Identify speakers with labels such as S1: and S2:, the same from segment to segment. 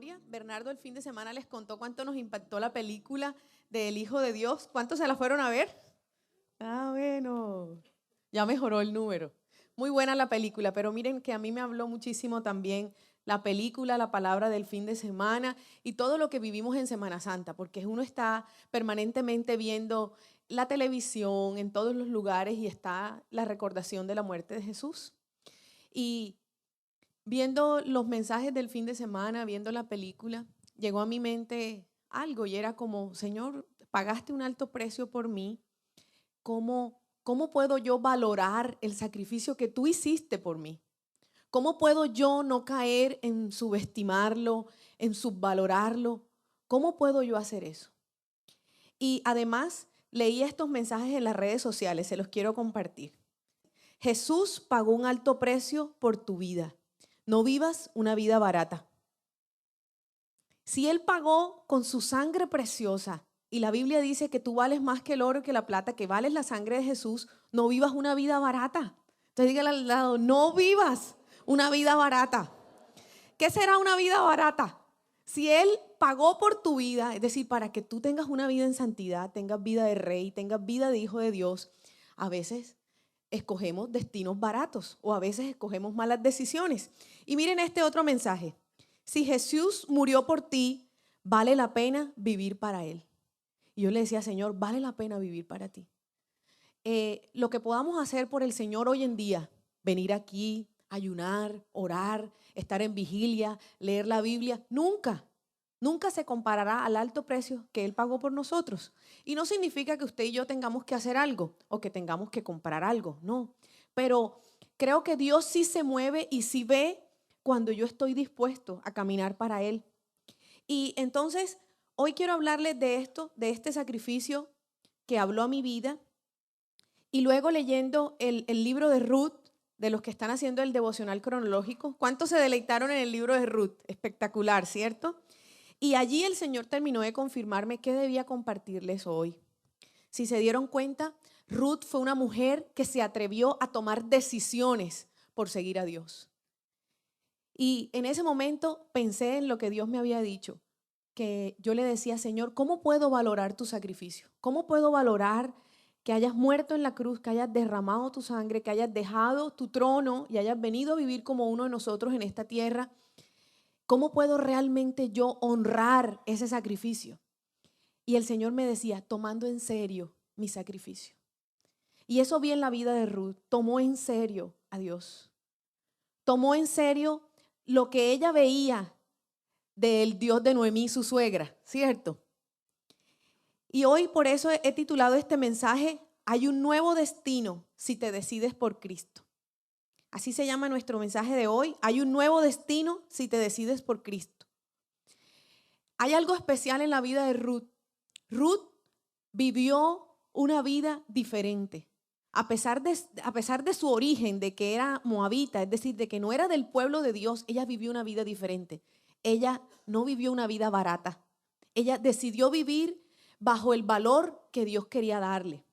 S1: familia. Bernardo el fin de semana les contó cuánto nos impactó la película del Hijo de Dios. ¿Cuántos se la fueron a ver? Bueno, ya mejoró el número. Muy buena la película, pero miren que a mí me habló muchísimo también la película, la palabra del fin de semana y todo lo que vivimos en Semana Santa, porque uno está permanentemente viendo la televisión en todos los lugares y está la recordación de la muerte de Jesús. Y viendo los mensajes del fin de semana, viendo la película, llegó a mi mente algo y era como, Señor, pagaste un alto precio por mí. ¿Cómo puedo yo valorar el sacrificio que tú hiciste por mí? ¿Cómo puedo yo no caer en subestimarlo, en subvalorarlo? ¿Cómo puedo yo hacer eso? Y además leí estos mensajes en las redes sociales, se los quiero compartir. Jesús pagó un alto precio por tu vida. No vivas una vida barata. Si Él pagó con su sangre preciosa, y la Biblia dice que tú vales más que el oro y que la plata, que vales la sangre de Jesús, no vivas una vida barata. Entonces dígale al lado, no vivas una vida barata. ¿Qué será una vida barata? Si Él pagó por tu vida, es decir, para que tú tengas una vida en santidad, tengas vida de rey, tengas vida de hijo de Dios, a veces escogemos destinos baratos o a veces escogemos malas decisiones. Y miren este otro mensaje. Si Jesús murió por ti, vale la pena vivir para Él. Y yo le decía, Señor, vale la pena vivir para ti. Lo que podamos hacer por el Señor hoy en día, venir aquí, ayunar, orar, estar en vigilia, leer la Biblia, nunca se comparará al alto precio que Él pagó por nosotros. Y no significa que usted y yo tengamos que hacer algo o que tengamos que comprar algo, no. Pero creo que Dios sí se mueve y sí ve cuando yo estoy dispuesto a caminar para Él. Y entonces, hoy quiero hablarles de esto, de este sacrificio que habló a mi vida. Y luego leyendo el libro de Ruth, de los que están haciendo el devocional cronológico. ¿Cuántos se deleitaron en el libro de Ruth? Espectacular, ¿cierto? Y allí el Señor terminó de confirmarme qué debía compartirles hoy. Si se dieron cuenta, Ruth fue una mujer que se atrevió a tomar decisiones por seguir a Dios. Y en ese momento pensé en lo que Dios me había dicho, que yo le decía, Señor, ¿cómo puedo valorar tu sacrificio? ¿Cómo puedo valorar que hayas muerto en la cruz, que hayas derramado tu sangre, que hayas dejado tu trono y hayas venido a vivir como uno de nosotros en esta tierra? ¿Cómo puedo realmente yo honrar ese sacrificio? Y el Señor me decía, tomando en serio mi sacrificio. Y eso vi en la vida de Ruth, tomó en serio a Dios. Tomó en serio lo que ella veía del Dios de Noemí, su suegra, ¿cierto? Y hoy por eso he titulado este mensaje, hay un nuevo destino si te decides por Cristo. Así se llama nuestro mensaje de hoy, hay un nuevo destino si te decides por Cristo. Hay algo especial en la vida de Ruth. Ruth vivió una vida diferente. A pesar de su origen, de que era moabita, es decir, de que no era del pueblo de Dios, ella vivió una vida diferente. Ella no vivió una vida barata. Ella decidió vivir bajo el valor que Dios quería darle.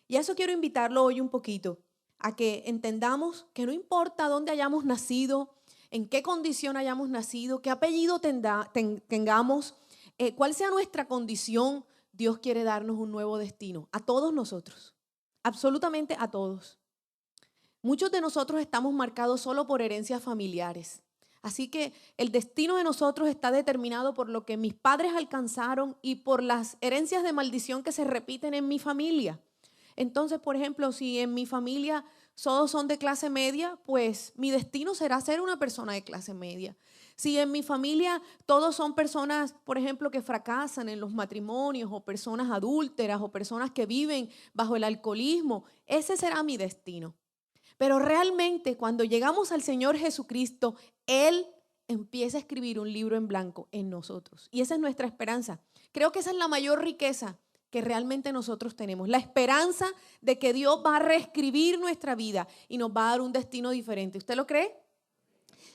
S1: Y a eso quiero invitarlo hoy un poquito, a que entendamos que no importa dónde hayamos nacido, en qué condición hayamos nacido, qué apellido tengamos, cuál sea nuestra condición, Dios quiere darnos un nuevo destino, a todos nosotros, absolutamente a todos. Muchos de nosotros estamos marcados solo por herencias familiares. Así que el destino de nosotros está determinado por lo que mis padres alcanzaron y por las herencias de maldición que se repiten en mi familia. Entonces, por ejemplo, si en mi familia todos son de clase media, pues mi destino será ser una persona de clase media. Si en mi familia todos son personas, por ejemplo, que fracasan en los matrimonios o personas adúlteras o personas que viven bajo el alcoholismo, ese será mi destino. Pero realmente cuando llegamos al Señor Jesucristo, Él empieza a escribir un libro en blanco en nosotros. Y esa es nuestra esperanza. Creo que esa es la mayor riqueza que realmente nosotros tenemos. La esperanza de que Dios va a reescribir nuestra vida y nos va a dar un destino diferente. ¿Usted lo cree?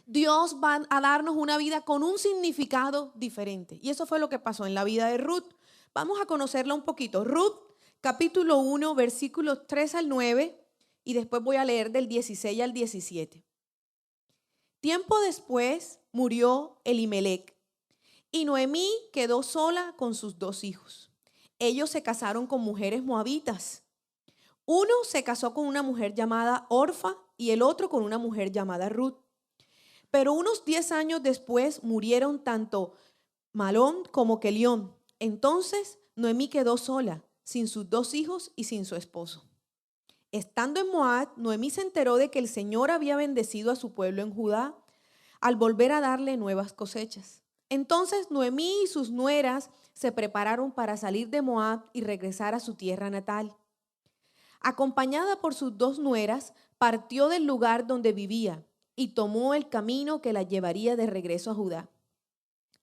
S1: Dios va a darnos una vida con un significado diferente. Y eso fue lo que pasó en la vida de Ruth. Vamos a conocerla un poquito. Ruth, capítulo 1, versículos 3 al 9. Y después voy a leer del 16 al 17. Tiempo después murió Elimelec, Y Noemí quedó sola con sus 2 hijos. Ellos se casaron con mujeres moabitas. Uno se casó con una mujer llamada Orfa y el otro con una mujer llamada Ruth. Pero unos 10 años después murieron tanto Malón como Kelión. Entonces Noemí quedó sola, sin sus 2 hijos y sin su esposo. Estando en Moab, Noemí se enteró de que el Señor había bendecido a su pueblo en Judá al volver a darle nuevas cosechas. Entonces Noemí y sus nueras se prepararon para salir de Moab y regresar a su tierra natal. Acompañada por sus 2 nueras, partió del lugar donde vivía y tomó el camino que la llevaría de regreso a Judá.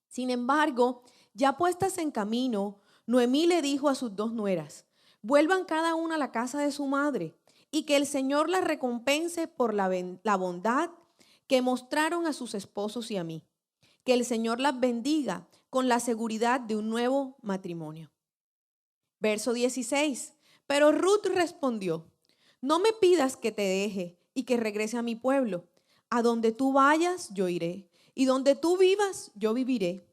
S1: Sin embargo, ya puestas en camino, Noemí le dijo a sus 2 nueras: vuelvan cada una a la casa de su madre y que el Señor las recompense por la bondad que mostraron a sus esposos y a mí. Que el Señor las bendiga con la seguridad de un nuevo matrimonio. Verso 16. Pero Ruth respondió: no me pidas que te deje y que regrese a mi pueblo. A donde tú vayas, yo iré, y donde tú vivas, yo viviré.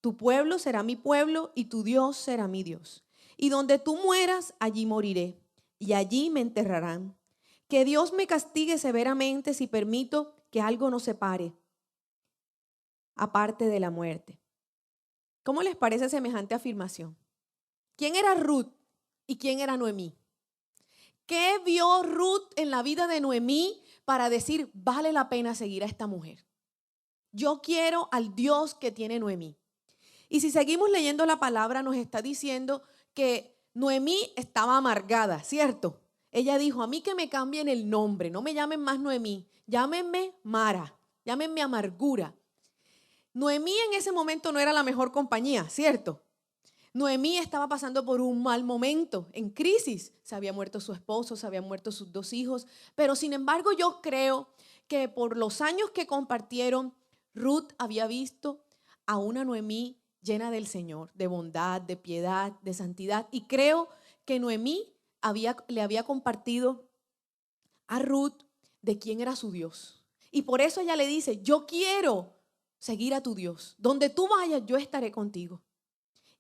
S1: Tu pueblo será mi pueblo y tu Dios será mi Dios. Y donde tú mueras, allí moriré, y allí me enterrarán. Que Dios me castigue severamente si permito que algo nos separe, aparte de la muerte. ¿Cómo les parece semejante afirmación? ¿Quién era Ruth y quién era Noemí? ¿Qué vio Ruth en la vida de Noemí para decir, vale la pena seguir a esta mujer? Yo quiero al Dios que tiene Noemí. Y si seguimos leyendo la palabra, nos está diciendo que Noemí estaba amargada, ¿cierto? Ella dijo: a mí que me cambien el nombre, no me llamen más Noemí, llámenme Mara, llámenme amargura. Noemí en ese momento no era la mejor compañía, ¿cierto? Noemí estaba pasando por un mal momento, en crisis. Se había muerto su esposo, se habían muerto sus 2 hijos. Pero sin embargo yo creo que por los años que compartieron, Ruth había visto a una Noemí llena del Señor, de bondad, de piedad, de santidad. Y creo que Noemí le había compartido a Ruth de quién era su Dios. Y por eso ella le dice: yo quiero seguir a tu Dios. Donde tú vayas, yo estaré contigo.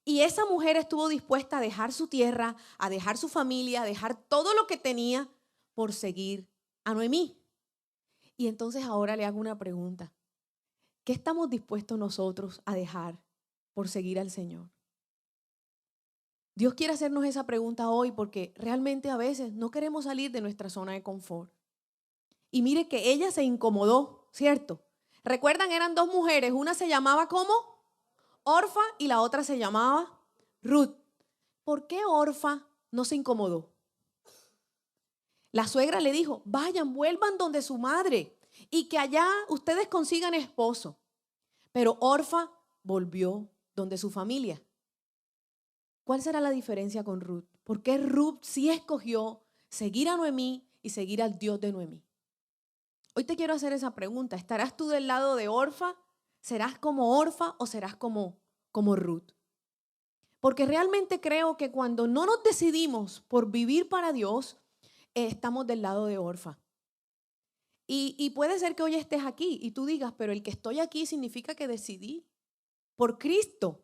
S1: Y esa mujer estuvo dispuesta a dejar su tierra, a dejar su familia, a dejar todo lo que tenía por seguir a Noemí. Y entonces ahora le hago una pregunta. ¿Qué estamos dispuestos nosotros a dejar por seguir al Señor? Dios quiere hacernos esa pregunta hoy porque realmente a veces no queremos salir de nuestra zona de confort. Y mire que ella se incomodó, ¿cierto? ¿Recuerdan? Eran 2 mujeres. Una se llamaba ¿cómo? Orfa y la otra se llamaba Ruth. ¿Por qué Orfa no se incomodó? La suegra le dijo: vayan, vuelvan donde su madre y que allá ustedes consigan esposo. Pero Orfa volvió donde su familia. ¿Cuál será la diferencia con Ruth? ¿Por qué Ruth sí escogió seguir a Noemí y seguir al Dios de Noemí? Hoy te quiero hacer esa pregunta. ¿Estarás tú del lado de Orfa? ¿Serás como Orfa o serás como Ruth? Porque realmente creo que cuando no nos decidimos por vivir para Dios, estamos del lado de Orfa. Y puede ser que hoy estés aquí y tú digas: pero el que estoy aquí significa que decidí por Cristo.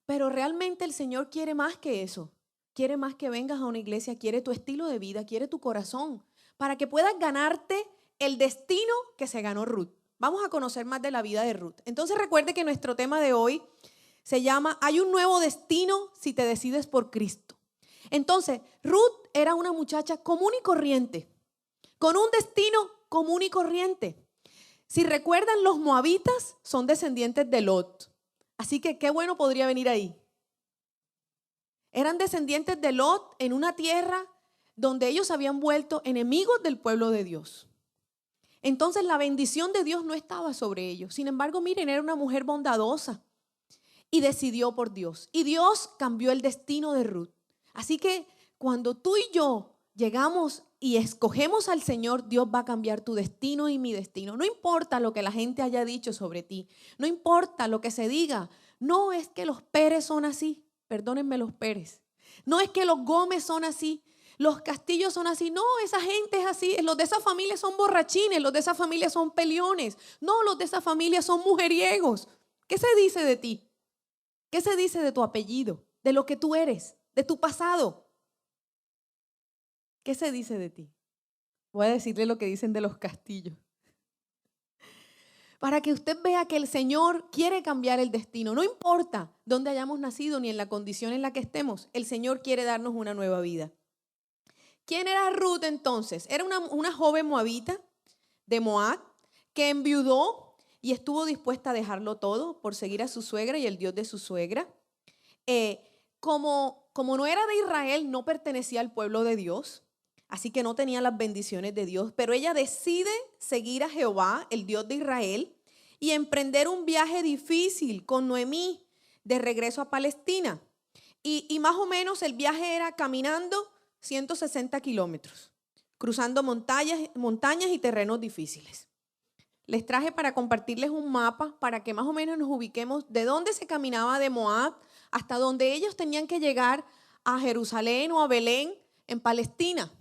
S1: Pero realmente el Señor quiere más que eso. Quiere más que vengas a una iglesia, quiere tu estilo de vida, quiere tu corazón, para que puedas ganarte el destino que se ganó Ruth. Vamos a conocer más de la vida de Ruth. Entonces recuerde que nuestro tema de hoy se llama: hay un nuevo destino si te decides por Cristo. Entonces, Ruth era una muchacha común y corriente, con un destino común y corriente. Si recuerdan, los moabitas son descendientes de Lot. Así que qué bueno podría venir ahí. Eran descendientes de Lot en una tierra donde ellos habían vuelto enemigos del pueblo de Dios. Entonces la bendición de Dios no estaba sobre ellos. Sin embargo, miren, era una mujer bondadosa y decidió por Dios. Y Dios cambió el destino de Ruth. Así que cuando tú y yo llegamos y escogemos al Señor, Dios va a cambiar tu destino y mi destino. No importa lo que la gente haya dicho sobre ti. No importa lo que se diga. No es que los Pérez son así. Perdónenme los Pérez. No es que los Gómez son así. Los Castillos son así. No, esa gente es así. Los de esa familia son borrachines. Los de esa familia son peleones. No, los de esa familia son mujeriegos. ¿Qué se dice de ti? ¿Qué se dice de tu apellido, de lo que tú eres, de tu pasado? ¿Qué se dice de ti? Voy a decirle lo que dicen de los castillos. Para que usted vea que el Señor quiere cambiar el destino. No importa dónde hayamos nacido ni en la condición en la que estemos, el Señor quiere darnos una nueva vida. ¿Quién era Ruth entonces? Era una joven moabita de Moab que enviudó y estuvo dispuesta a dejarlo todo por seguir a su suegra y el Dios de su suegra. Como no era de Israel, no pertenecía al pueblo de Dios, así que no tenía las bendiciones de Dios, pero ella decide seguir a Jehová, el Dios de Israel, y emprender un viaje difícil con Noemí de regreso a Palestina. Y más o menos el viaje era caminando 160 kilómetros, cruzando montañas y terrenos difíciles. Les traje para compartirles un mapa para que más o menos nos ubiquemos de dónde se caminaba de Moab hasta donde ellos tenían que llegar a Jerusalén o a Belén en Palestina.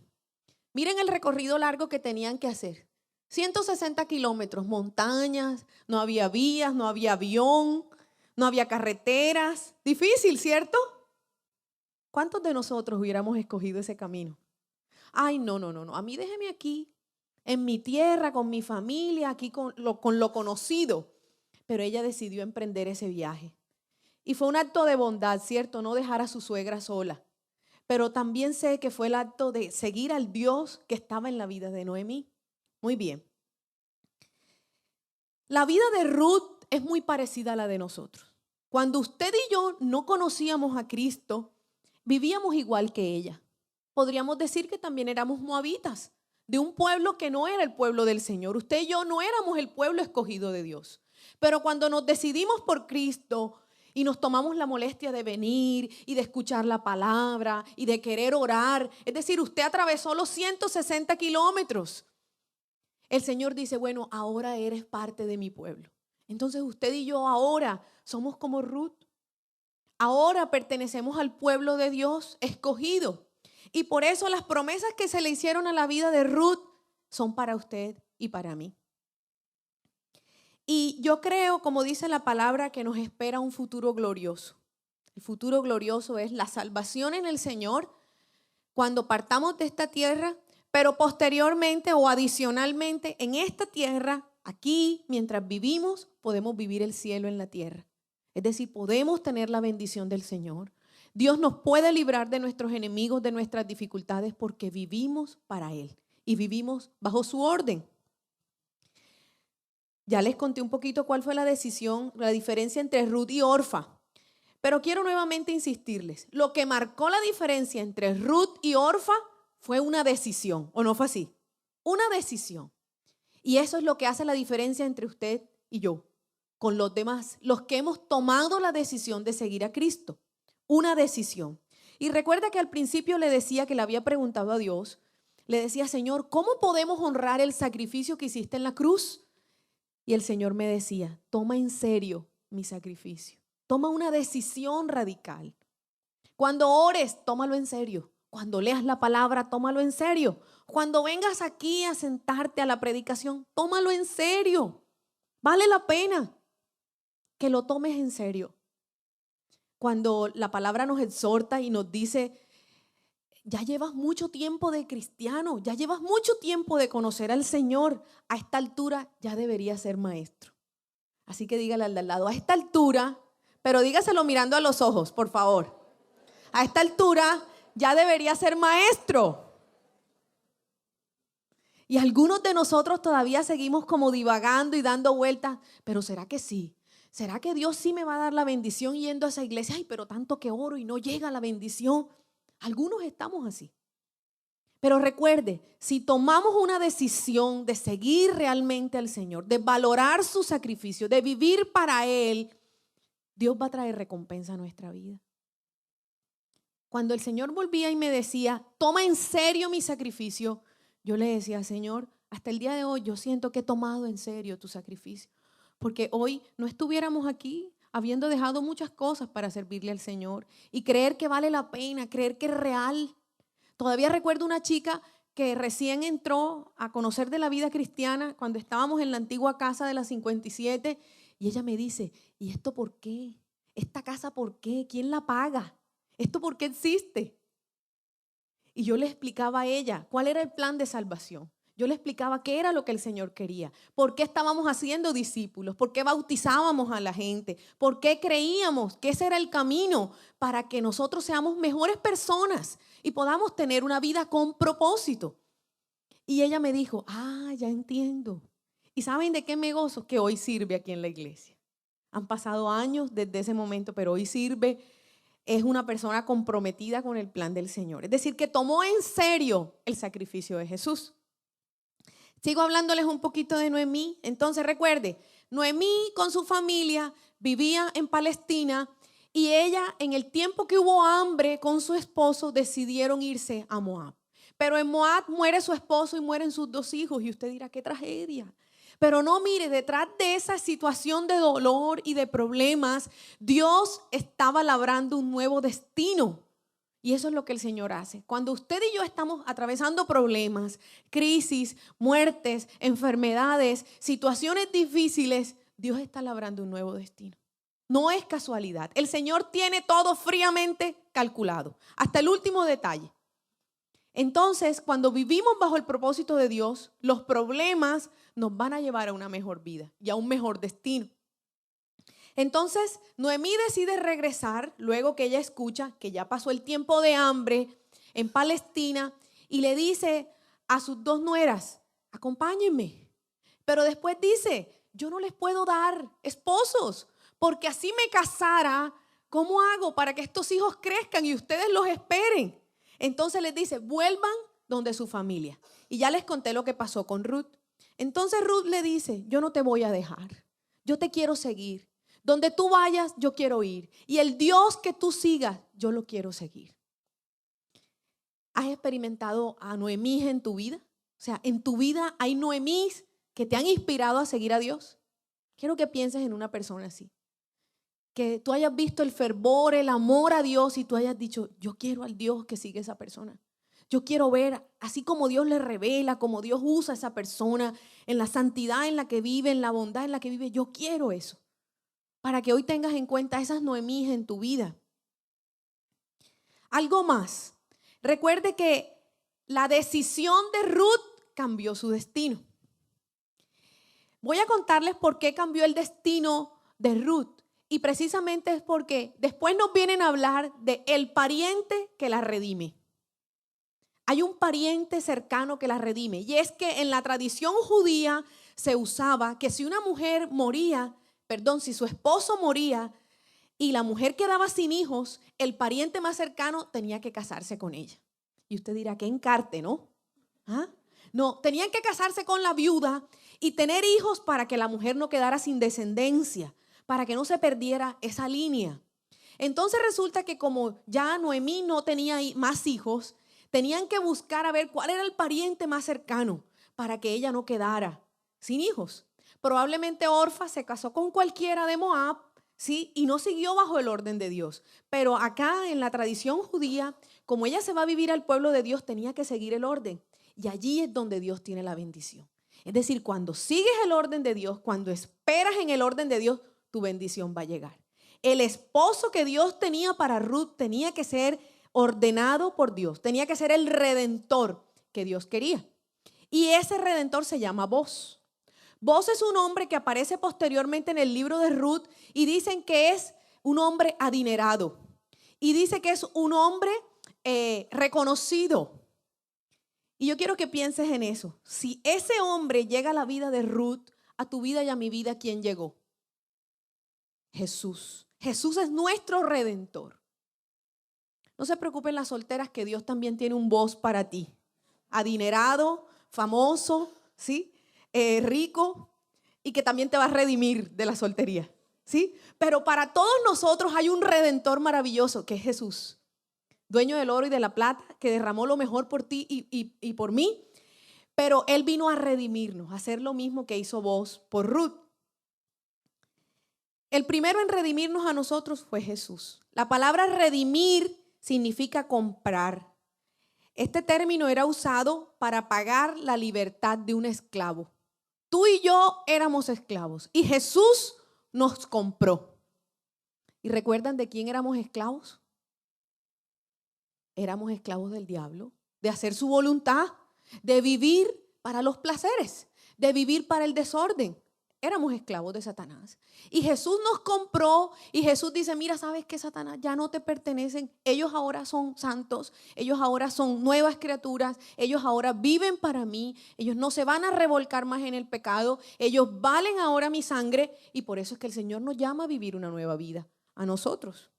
S1: Miren el recorrido largo que tenían que hacer. 160 kilómetros, montañas, no había vías, no había avión, no había carreteras. Difícil, ¿cierto? ¿Cuántos de nosotros hubiéramos escogido ese camino? Ay, no. A mí déjeme aquí, en mi tierra, con mi familia, aquí con lo conocido. Pero ella decidió emprender ese viaje. Y fue un acto de bondad, ¿cierto? No dejar a su suegra sola. Pero también sé que fue el acto de seguir al Dios que estaba en la vida de Noemí. Muy bien. La vida de Ruth es muy parecida a la de nosotros. Cuando usted y yo no conocíamos a Cristo, vivíamos igual que ella. Podríamos decir que también éramos moabitas, de un pueblo que no era el pueblo del Señor. Usted y yo no éramos el pueblo escogido de Dios. Pero cuando nos decidimos por Cristo y nos tomamos la molestia de venir y de escuchar la palabra y de querer orar, es decir, usted atravesó los 160 kilómetros. El Señor dice, bueno, ahora eres parte de mi pueblo. Entonces usted y yo ahora somos como Ruth. Ahora pertenecemos al pueblo de Dios escogido. Y por eso las promesas que se le hicieron a la vida de Ruth son para usted y para mí. Y yo creo, como dice la palabra, que nos espera un futuro glorioso. El futuro glorioso es la salvación en el Señor cuando partamos de esta tierra, pero posteriormente o adicionalmente en esta tierra, aquí, mientras vivimos, podemos vivir el cielo en la tierra. Es decir, podemos tener la bendición del Señor. Dios nos puede librar de nuestros enemigos, de nuestras dificultades, porque vivimos para Él y vivimos bajo su orden. Ya les conté un poquito cuál fue la diferencia entre Ruth y Orfa. Pero quiero nuevamente insistirles, lo que marcó la diferencia entre Ruth y Orfa fue una decisión, ¿o no fue así? Una decisión. Y eso es lo que hace la diferencia entre usted y yo, con los demás, los que hemos tomado la decisión de seguir a Cristo. Una decisión. Y recuerda que al principio le decía que le había preguntado a Dios, le decía, Señor, ¿cómo podemos honrar el sacrificio que hiciste en la cruz? Y el Señor me decía, toma en serio mi sacrificio. Toma una decisión radical. Cuando ores, tómalo en serio. Cuando leas la palabra, tómalo en serio. Cuando vengas aquí a sentarte a la predicación, tómalo en serio. Vale la pena que lo tomes en serio. Cuando la palabra nos exhorta y nos dice, ya llevas mucho tiempo de cristiano, ya llevas mucho tiempo de conocer al Señor, a esta altura ya deberías ser maestro. Así que dígale al de al lado, a esta altura, pero dígaselo mirando a los ojos, por favor. A esta altura ya debería ser maestro. Y algunos de nosotros todavía seguimos como divagando y dando vueltas, pero ¿será que sí? ¿Será que Dios sí me va a dar la bendición yendo a esa iglesia? Ay, pero tanto que oro y no llega la bendición. Algunos estamos así. Pero recuerde, si tomamos una decisión de seguir realmente al Señor, de valorar su sacrificio, de vivir para Él, Dios va a traer recompensa a nuestra vida. Cuando el Señor volvía y me decía, toma en serio mi sacrificio, yo le decía, Señor, hasta el día de hoy yo siento que he tomado en serio tu sacrificio. Porque hoy no estuviéramos aquí habiendo dejado muchas cosas para servirle al Señor y creer que vale la pena, creer que es real. Todavía recuerdo una chica que recién entró a conocer de la vida cristiana cuando estábamos en la antigua casa de la 57 y ella me dice, ¿y esto por qué? ¿esta casa por qué? ¿Quién la paga? ¿Esto por qué existe? Y yo le explicaba a ella cuál era el plan de salvación. Yo le explicaba qué era lo que el Señor quería, por qué estábamos haciendo discípulos, por qué bautizábamos a la gente, por qué creíamos que ese era el camino para que nosotros seamos mejores personas y podamos tener una vida con propósito. Y ella me dijo, ya entiendo. ¿Y saben de qué me gozo? Que hoy sirve aquí en la iglesia. Han pasado años desde ese momento, pero hoy sirve. Es una persona comprometida con el plan del Señor. Es decir, que tomó en serio el sacrificio de Jesús. Sigo hablándoles un poquito de Noemí. Entonces recuerde, Noemí con su familia vivía en Palestina y ella en el tiempo que hubo hambre con su esposo decidieron irse a Moab. Pero en Moab muere su esposo y mueren sus 2 hijos y usted dirá, qué tragedia. Pero no, mire, detrás de esa situación de dolor y de problemas, Dios estaba labrando un nuevo destino. Y eso es lo que el Señor hace. Cuando usted y yo estamos atravesando problemas, crisis, muertes, enfermedades, situaciones difíciles, Dios está labrando un nuevo destino. No es casualidad. El Señor tiene todo fríamente calculado, hasta el último detalle. Entonces, cuando vivimos bajo el propósito de Dios, los problemas nos van a llevar a una mejor vida y a un mejor destino. Entonces, Noemí decide regresar luego que ella escucha que ya pasó el tiempo de hambre en Palestina y le dice a sus 2 nueras, acompáñenme. Pero después dice, yo no les puedo dar esposos porque así me casara, ¿cómo hago para que estos hijos crezcan y ustedes los esperen? Entonces les dice, vuelvan donde su familia. Y ya les conté lo que pasó con Ruth. Entonces Ruth le dice, yo no te voy a dejar, yo te quiero seguir. Donde tú vayas, yo quiero ir. Y el Dios que tú sigas, yo lo quiero seguir. ¿Has experimentado a Noemí en tu vida? O sea, en tu vida hay Noemís que te han inspirado a seguir a Dios. Quiero que pienses en una persona así. Que tú hayas visto el fervor, el amor a Dios y tú hayas dicho, yo quiero al Dios que sigue esa persona. Yo quiero ver, así como Dios le revela, como Dios usa a esa persona, en la santidad en la que vive, en la bondad en la que vive, yo quiero eso. Para que hoy tengas en cuenta esas Noemíes en tu vida. Algo más. Recuerde que la decisión de Ruth cambió su destino. Voy a contarles por qué cambió el destino de Ruth. Y precisamente es porque después nos vienen a hablar de el pariente que la redime. Hay un pariente cercano que la redime. Y es que en la tradición judía se usaba que si una mujer moría, si su esposo moría y la mujer quedaba sin hijos, el pariente más cercano tenía que casarse con ella. Y usted dirá, qué encarte, ¿no? No, tenían que casarse con la viuda y tener hijos para que la mujer no quedara sin descendencia, para que no se perdiera esa línea. Entonces resulta que como ya Noemí no tenía más hijos, tenían que buscar a ver cuál era el pariente más cercano para que ella no quedara sin hijos. Probablemente Orfa se casó con cualquiera de Moab, ¿sí? Y no siguió bajo el orden de Dios. Pero acá en la tradición judía, como ella se va a vivir al pueblo de Dios, tenía que seguir el orden. Y allí es donde Dios tiene la bendición. Es decir, cuando sigues el orden de Dios, cuando esperas en el orden de Dios, tu bendición va a llegar. El esposo que Dios tenía para Ruth tenía que ser ordenado por Dios. Tenía que ser el redentor que Dios quería. Y ese redentor se llama Boaz. Boaz es un hombre que aparece posteriormente en el libro de Ruth y dicen que es un hombre adinerado. Y dice que es un hombre reconocido. Y yo quiero que pienses en eso. Si ese hombre llega a la vida de Ruth, a tu vida y a mi vida, ¿quién llegó? Jesús. Jesús es nuestro redentor. No se preocupen las solteras que Dios también tiene un Boaz para ti. Adinerado, famoso, ¿sí? Rico y que también te va a redimir de la soltería, ¿sí? Pero para todos nosotros hay un redentor maravilloso que es Jesús, dueño del oro y de la plata, que derramó lo mejor por ti y por mí, pero Él vino a redimirnos, a hacer lo mismo que hizo Boaz por Ruth. El primero en redimirnos a nosotros fue Jesús. La palabra redimir significa comprar. Este término era usado para pagar la libertad de un esclavo. Tú y yo éramos esclavos y Jesús nos compró. ¿Y recuerdan de quién éramos esclavos? Éramos esclavos del diablo, de hacer su voluntad, de vivir para los placeres, de vivir para el desorden. Éramos esclavos de Satanás. Y Jesús nos compró y Jesús dice, mira, ¿sabes qué, Satanás? Ya no te pertenecen. Ellos ahora son santos, ellos ahora son nuevas criaturas, ellos ahora viven para mí, ellos no se van a revolcar más en el pecado, ellos valen ahora mi sangre y por eso es que el Señor nos llama a vivir una nueva vida a nosotros.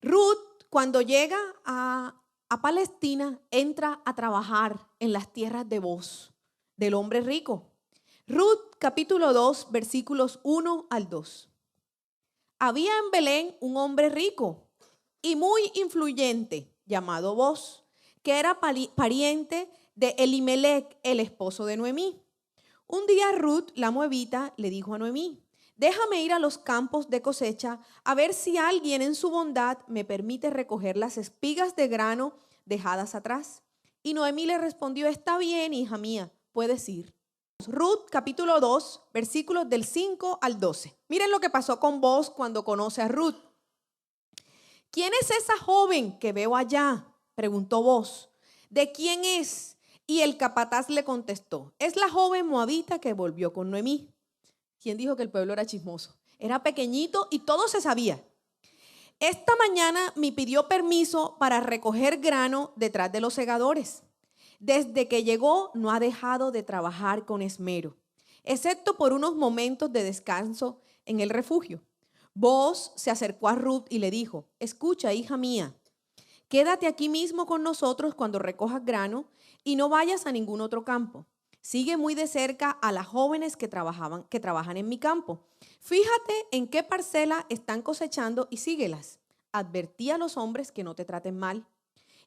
S1: Ruth, cuando llega a Palestina, entra a trabajar en las tierras de Booz, del hombre rico. Ruth, capítulo 2, versículos 1 al 2. Había en Belén un hombre rico y muy influyente, llamado Booz, que era pariente de Elimelec, el esposo de Noemí. Un día Ruth, la moabita, le dijo a Noemí, déjame ir a los campos de cosecha a ver si alguien en su bondad me permite recoger las espigas de grano dejadas atrás. Y Noemí le respondió, está bien, hija mía, puedes ir. Ruth capítulo 2, versículos del 5 al 12. Miren lo que pasó con Booz cuando conoce a Ruth. ¿Quién es esa joven que veo allá?, preguntó Booz. ¿De quién es? Y el capataz le contestó, es la joven moabita que volvió con Noemí. ¿Quién dijo que el pueblo era chismoso? Era pequeñito y todo se sabía. Esta mañana me pidió permiso para recoger grano detrás de los segadores. Desde que llegó no ha dejado de trabajar con esmero, excepto por unos momentos de descanso en el refugio. Booz se acercó a Ruth y le dijo, escucha, hija mía, quédate aquí mismo con nosotros cuando recojas grano y no vayas a ningún otro campo. Sigue muy de cerca a las jóvenes que trabajan en mi campo. Fíjate en qué parcela están cosechando y síguelas. Advertí a los hombres que no te traten mal.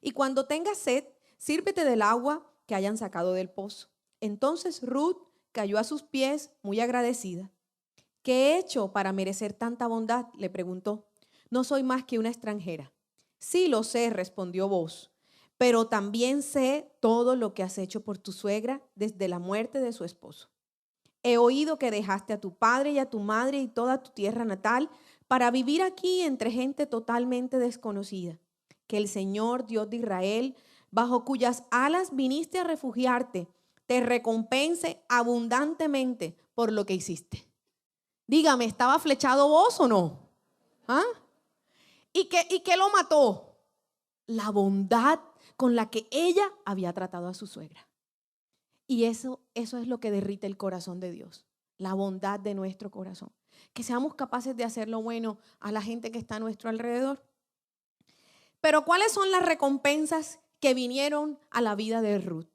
S1: Y cuando tengas sed, sírvete del agua que hayan sacado del pozo. Entonces Ruth cayó a sus pies muy agradecida. ¿Qué he hecho para merecer tanta bondad?, le preguntó. No soy más que una extranjera. Sí lo sé, respondió Booz, pero también sé todo lo que has hecho por tu suegra desde la muerte de su esposo. He oído que dejaste a tu padre y a tu madre y toda tu tierra natal para vivir aquí entre gente totalmente desconocida. Que el Señor, Dios de Israel, bajo cuyas alas viniste a refugiarte, te recompense abundantemente por lo que hiciste. Dígame, ¿estaba flechado Booz o no? ¿Ah? ¿Y qué lo mató? La bondad con la que ella había tratado a su suegra. Y eso es lo que derrite el corazón de Dios, la bondad de nuestro corazón. Que seamos capaces de hacer lo bueno a la gente que está a nuestro alrededor. Pero ¿cuáles son las recompensas que vinieron a la vida de Ruth?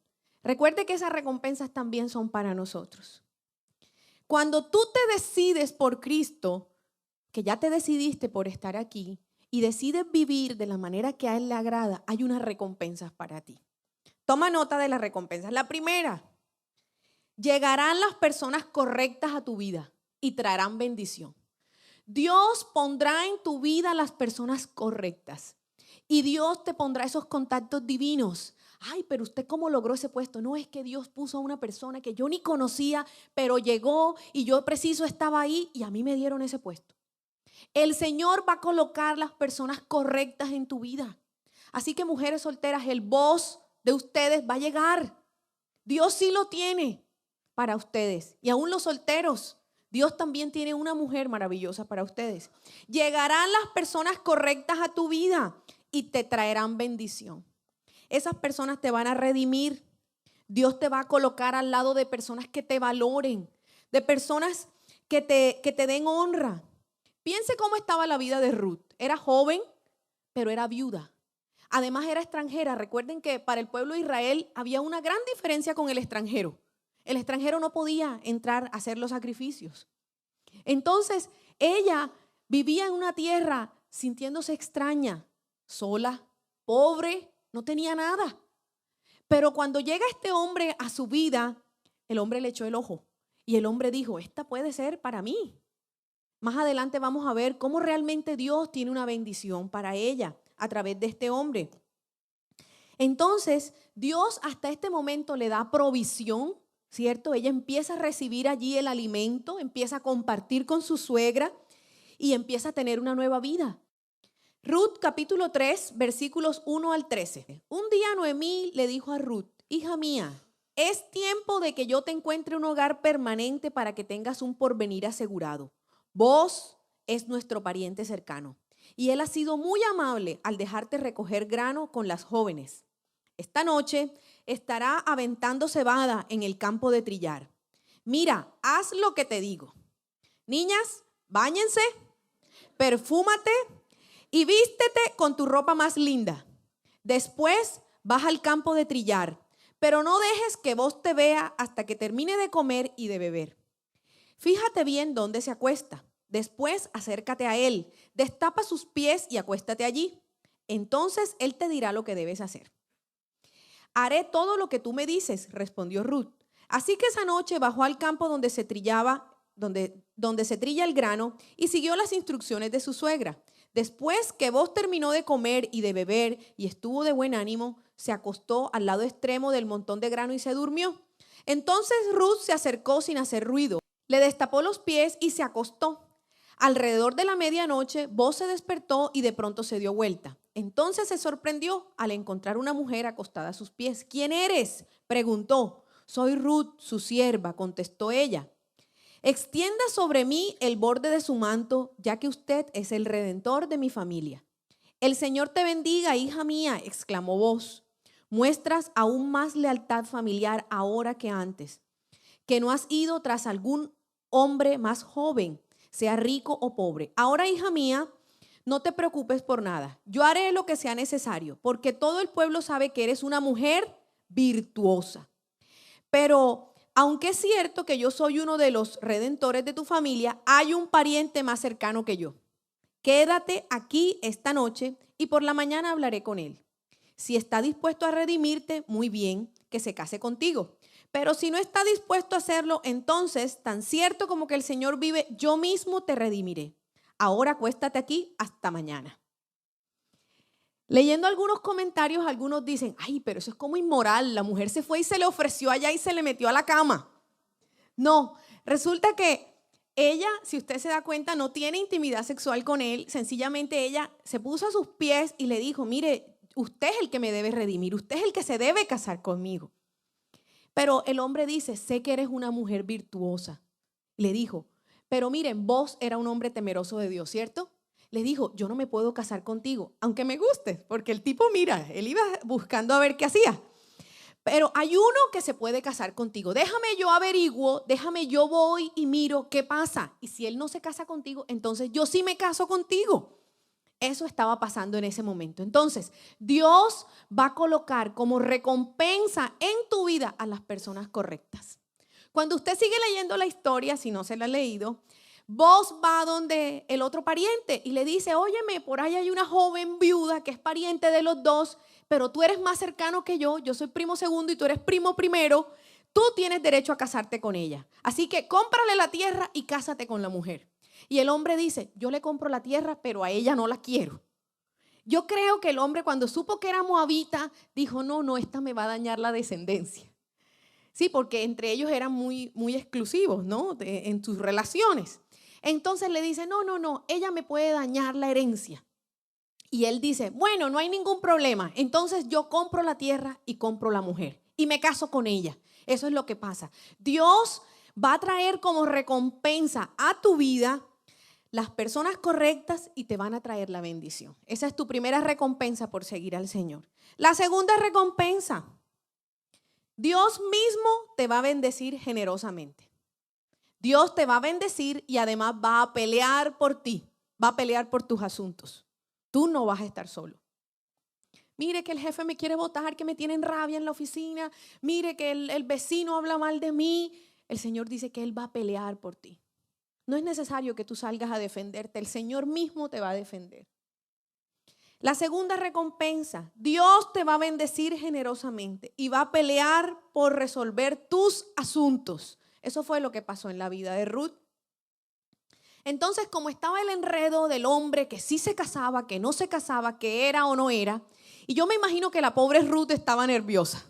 S1: Recuerde que esas recompensas también son para nosotros. Cuando tú te decides por Cristo, que ya te decidiste por estar aquí y decides vivir de la manera que a Él le agrada, hay unas recompensas para ti. Toma nota de las recompensas. La primera, llegarán las personas correctas a tu vida y traerán bendición. Dios pondrá en tu vida las personas correctas y Dios te pondrá esos contactos divinos. Ay, pero usted ¿cómo logró ese puesto? No, es que Dios puso a una persona que yo ni conocía, pero llegó y yo preciso estaba ahí y a mí me dieron ese puesto. El Señor va a colocar las personas correctas en tu vida. Así que mujeres solteras, el Booz de ustedes va a llegar. Dios sí lo tiene para ustedes. Y aún los solteros, Dios también tiene una mujer maravillosa para ustedes. Llegarán las personas correctas a tu vida y te traerán bendición. Esas personas te van a redimir. Dios te va a colocar al lado de personas que te valoren, de personas que te den honra. Piense cómo estaba la vida de Ruth. Era joven, pero era viuda. Además era extranjera. Recuerden que para el pueblo de Israel había una gran diferencia con el extranjero. El extranjero no podía entrar a hacer los sacrificios. Entonces ella vivía en una tierra sintiéndose extraña, sola, pobre, no tenía nada. Pero cuando llega este hombre a su vida, el hombre le echó el ojo y el hombre dijo, esta puede ser para mí. Más adelante vamos a ver cómo realmente Dios tiene una bendición para ella a través de este hombre. Entonces, Dios hasta este momento le da provisión ¿cierto? Ella empieza a recibir allí el alimento, empieza a compartir con su suegra y empieza a tener una nueva vida. Ruth capítulo 3, versículos 1 al 13. Un día Noemí le dijo a Ruth: hija mía, es tiempo de que yo te encuentre un hogar permanente para que tengas un porvenir asegurado. Vos es nuestro pariente cercano y él ha sido muy amable al dejarte recoger grano con las jóvenes. Esta noche estará aventando cebada en el campo de trillar. Mira, haz lo que te digo. Niñas, báñense, perfúmate y vístete con tu ropa más linda. Después vas al campo de trillar, pero no dejes que vos te vea hasta que termine de comer y de beber. Fíjate bien dónde se acuesta. Después acércate a él, destapa sus pies y acuéstate allí. Entonces él te dirá lo que debes hacer. Haré todo lo que tú me dices, respondió Ruth. Así que esa noche bajó al campo donde se trilla el grano y siguió las instrucciones de su suegra. Después que vos terminó de comer y de beber y estuvo de buen ánimo, se acostó al lado extremo del montón de grano y se durmió. Entonces Ruth se acercó sin hacer ruido, le destapó los pies y se acostó. Alrededor de la medianoche, Booz se despertó y de pronto se dio vuelta. Entonces se sorprendió al encontrar una mujer acostada a sus pies. ¿Quién eres?, preguntó. Soy Ruth, su sierva, contestó ella. Extienda sobre mí el borde de su manto, ya que usted es el redentor de mi familia. El Señor te bendiga, hija mía, exclamó Booz. Muestras aún más lealtad familiar ahora que antes, que no has ido tras algún hombre más joven, sea rico o pobre. Ahora, hija mía, no te preocupes por nada. Yo haré lo que sea necesario, porque todo el pueblo sabe que eres una mujer virtuosa. Pero aunque es cierto que yo soy uno de los redentores de tu familia, hay un pariente más cercano que yo. Quédate aquí esta noche y por la mañana hablaré con él. Si está dispuesto a redimirte, muy bien, que se case contigo. Pero si no está dispuesto a hacerlo, entonces, tan cierto como que el Señor vive, yo mismo te redimiré. Ahora acuéstate aquí hasta mañana. Leyendo algunos comentarios, algunos dicen, ay, pero eso es como inmoral. La mujer se fue y se le ofreció allá y se le metió a la cama. No, resulta que ella, si usted se da cuenta, no tiene intimidad sexual con él. Sencillamente ella se puso a sus pies y le dijo, mire, usted es el que me debe redimir, usted es el que se debe casar conmigo. Pero el hombre dice, sé que eres una mujer virtuosa. Le dijo, pero miren, vos era un hombre temeroso de Dios, ¿cierto? Le dijo, yo no me puedo casar contigo, aunque me gustes, porque el tipo, mira, él iba buscando a ver qué hacía. Pero hay uno que se puede casar contigo. Déjame yo averiguo, déjame yo voy y miro qué pasa. Y si él no se casa contigo, entonces yo sí me caso contigo. Eso estaba pasando en ese momento. Entonces, Dios va a colocar como recompensa en tu vida a las personas correctas. Cuando usted sigue leyendo la historia, si no se la ha leído, Booz va donde el otro pariente y le dice, óyeme, por ahí hay una joven viuda que es pariente de los dos, pero tú eres más cercano que yo soy primo segundo y tú eres primo primero, tú tienes derecho a casarte con ella. Así que cómprale la tierra y cásate con la mujer. Y el hombre dice, yo le compro la tierra, pero a ella no la quiero. Yo creo que el hombre cuando supo que era moabita, dijo, no, esta me va a dañar la descendencia. Sí, porque entre ellos eran muy exclusivos, ¿no? En sus relaciones. Entonces le dice, no, ella me puede dañar la herencia. Y él dice, bueno, no hay ningún problema. Entonces yo compro la tierra y compro la mujer y me caso con ella. Eso es lo que pasa. Dios va a traer como recompensa a tu vida las personas correctas y te van a traer la bendición. Esa es tu primera recompensa por seguir al Señor. La segunda recompensa, Dios mismo te va a bendecir generosamente. Dios te va a bendecir y además va a pelear por ti, va a pelear por tus asuntos. Tú no vas a estar solo. Mire que el jefe me quiere botar, que me tienen rabia en la oficina. Mire que el vecino habla mal de mí. El Señor dice que Él va a pelear por ti. No es necesario que tú salgas a defenderte. El Señor mismo te va a defender. La segunda recompensa, Dios te va a bendecir generosamente y va a pelear por resolver tus asuntos. Eso fue lo que pasó en la vida de Ruth. Entonces, como estaba el enredo del hombre que sí se casaba, que no se casaba, que era o no era, y yo me imagino que la pobre Ruth estaba nerviosa.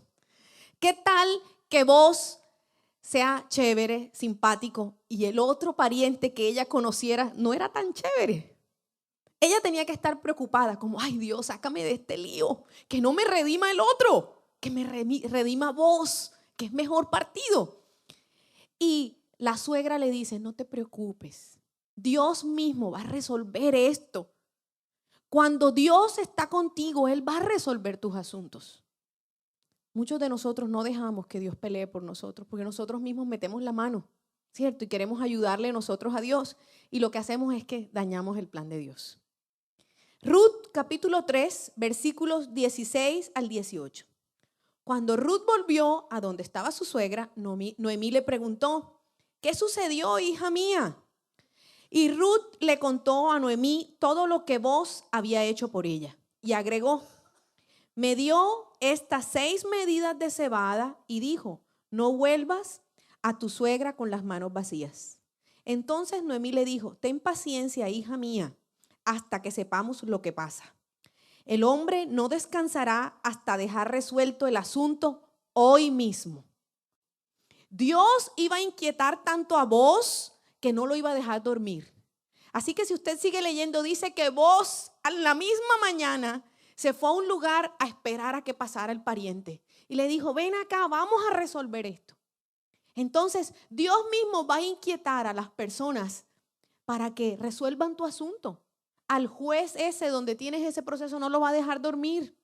S1: ¿Qué tal que Booz sea chévere, simpático, y el otro pariente que ella conociera no era tan chévere. Ella tenía que estar preocupada, como, ay Dios, sácame de este lío, que no me redima el otro, que me redima vos, que es mejor partido. Y la suegra le dice, no te preocupes, Dios mismo va a resolver esto. Cuando Dios está contigo, Él va a resolver tus asuntos. Muchos de nosotros no dejamos que Dios pelee por nosotros porque nosotros mismos metemos la mano, ¿cierto? Y queremos ayudarle nosotros a Dios y lo que hacemos es que dañamos el plan de Dios. Ruth capítulo 3, versículos 16 al 18. Cuando Ruth volvió a donde estaba su suegra, Noemí le preguntó, ¿qué sucedió, hija mía? Y Ruth le contó a Noemí todo lo que Boaz había hecho por ella y agregó, me dio estas 6 medidas de cebada y dijo, no vuelvas a tu suegra con las manos vacías. Entonces Noemí le dijo, ten paciencia, hija mía, hasta que sepamos lo que pasa. El hombre no descansará hasta dejar resuelto el asunto hoy mismo. Dios iba a inquietar tanto a Boaz que no lo iba a dejar dormir. Así que si usted sigue leyendo, dice que Boaz a la misma mañana se fue a un lugar a esperar a que pasara el pariente. Y le dijo, ven acá, vamos a resolver esto. Entonces, Dios mismo va a inquietar a las personas para que resuelvan tu asunto. Al juez ese donde tienes ese proceso no lo va a dejar dormir.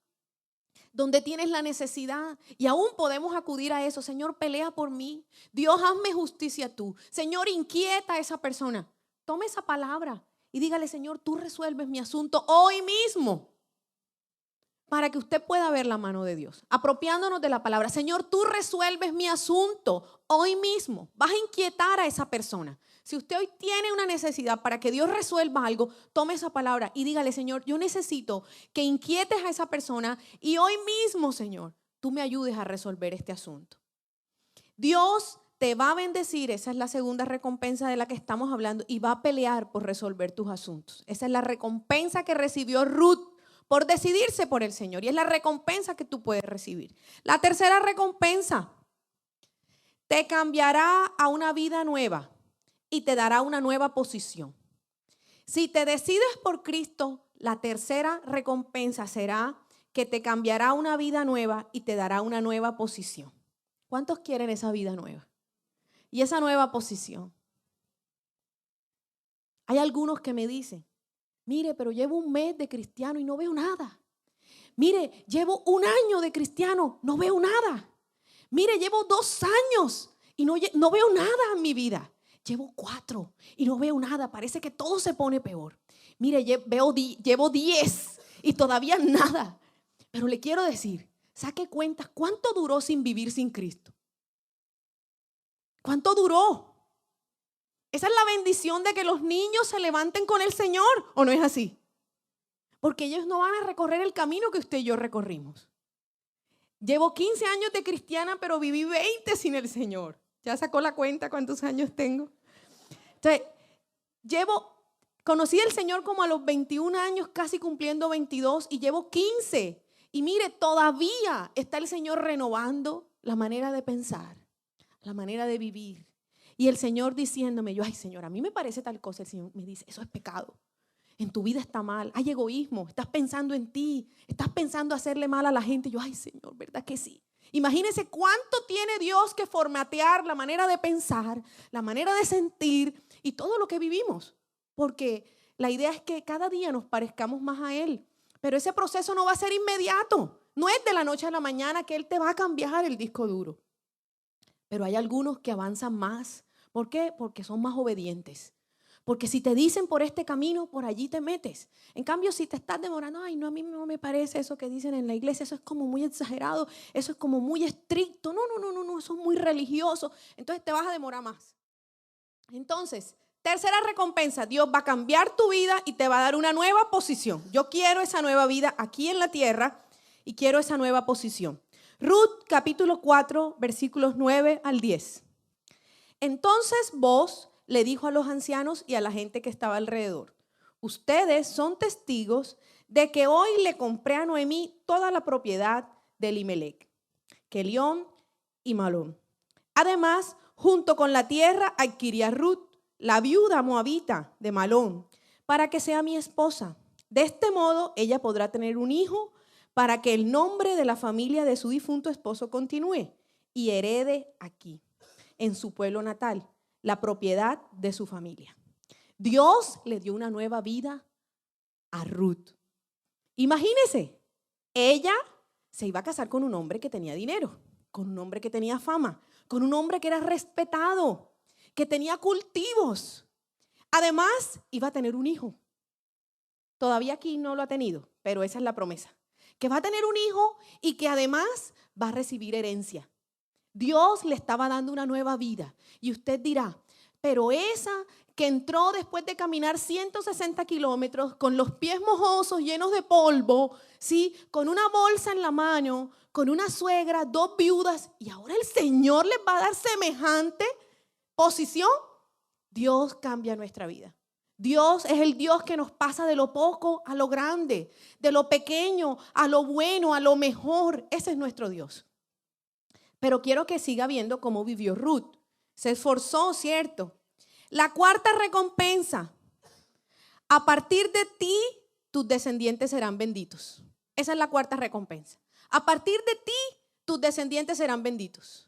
S1: Donde tienes la necesidad y aún podemos acudir a eso. Señor, pelea por mí. Dios, hazme justicia tú. Señor, inquieta a esa persona. Tome esa palabra y dígale, Señor, tú resuelves mi asunto hoy mismo. Para que usted pueda ver la mano de Dios, apropiándonos de la palabra. Señor, tú resuelves mi asunto hoy mismo. Vas a inquietar a esa persona. Si usted hoy tiene una necesidad para que Dios resuelva algo, tome esa palabra y dígale, Señor, yo necesito que inquietes a esa persona y hoy mismo, Señor, tú me ayudes a resolver este asunto. Dios te va a bendecir, esa es la segunda recompensa de la que estamos hablando, y va a pelear por resolver tus asuntos. Esa es la recompensa que recibió Ruth por decidirse por el Señor, y es la recompensa que tú puedes recibir. La tercera recompensa, te cambiará a una vida nueva y te dará una nueva posición. Si te decides por Cristo, la tercera recompensa será que te cambiará a una vida nueva y te dará una nueva posición. ¿Cuántos quieren esa vida nueva? Y esa nueva posición. Hay algunos que me dicen, mire, pero llevo un mes de cristiano y no veo nada. Mire, llevo un año de cristiano, no veo nada. Mire, llevo 2 años y no veo nada en mi vida. Llevo 4 y no veo nada, parece que todo se pone peor. Mire, llevo 10 y todavía nada. Pero le quiero decir, saque cuenta, ¿cuánto duró sin vivir sin Cristo? ¿Cuánto duró? Esa es la bendición de que los niños se levanten con el Señor, ¿o no es así? Porque ellos no van a recorrer el camino que usted y yo recorrimos. Llevo 15 años de cristiana, pero viví 20 sin el Señor. ¿Ya sacó la cuenta cuántos años tengo? Entonces, conocí al Señor como a los 21 años, casi cumpliendo 22, y llevo 15. Y mire, todavía está el Señor renovando la manera de pensar, la manera de vivir. Y el Señor diciéndome, ay Señor, a mí me parece tal cosa. El Señor me dice, eso es pecado. En tu vida está mal, hay egoísmo, estás pensando en ti, estás pensando hacerle mal a la gente. Yo, ay Señor, ¿verdad que sí? Imagínense cuánto tiene Dios que formatear la manera de pensar, la manera de sentir y todo lo que vivimos. Porque la idea es que cada día nos parezcamos más a Él. Pero ese proceso no va a ser inmediato. No es de la noche a la mañana que Él te va a cambiar el disco duro. Pero hay algunos que avanzan más. ¿Por qué? Porque son más obedientes. Porque si te dicen por este camino, por allí te metes. En cambio, si te estás demorando, ay, no, a mí no me parece eso que dicen en la iglesia, eso es como muy exagerado, eso es como muy estricto, no, eso es muy religioso. Entonces te vas a demorar más. Entonces, tercera recompensa, Dios va a cambiar tu vida y te va a dar una nueva posición. Yo quiero esa nueva vida aquí en la tierra y quiero esa nueva posición. Ruth capítulo 4, versículos 9 al 10. Entonces Boaz le dijo a los ancianos y a la gente que estaba alrededor, ustedes son testigos de que hoy le compré a Noemí toda la propiedad de Elimelec, Quelión y Malón. Además, junto con la tierra adquirí a Ruth, la viuda moabita de Malón, para que sea mi esposa. De este modo ella podrá tener un hijo para que el nombre de la familia de su difunto esposo continúe y herede aquí, en su pueblo natal, la propiedad de su familia. Dios le dio una nueva vida a Ruth. Imagínese, ella se iba a casar con un hombre que tenía dinero, con un hombre que tenía fama, con un hombre que era respetado, que tenía cultivos. Además, iba a tener un hijo. Todavía aquí no lo ha tenido, pero esa es la promesa. Que va a tener un hijo y que además va a recibir herencia. Dios le estaba dando una nueva vida. Y usted dirá, pero esa que entró después de caminar 160 kilómetros con los pies mojosos, llenos de polvo, ¿sí? Con una bolsa en la mano, con una suegra, 2 viudas, y ahora el Señor les va a dar semejante posición. Dios cambia nuestra vida. Dios es el Dios que nos pasa de lo poco a lo grande, de lo pequeño a lo bueno, a lo mejor. Ese es nuestro Dios. Pero quiero que siga viendo cómo vivió Ruth. Se esforzó, ¿cierto? La cuarta recompensa. A partir de ti, tus descendientes serán benditos. Esa es la cuarta recompensa. A partir de ti, tus descendientes serán benditos.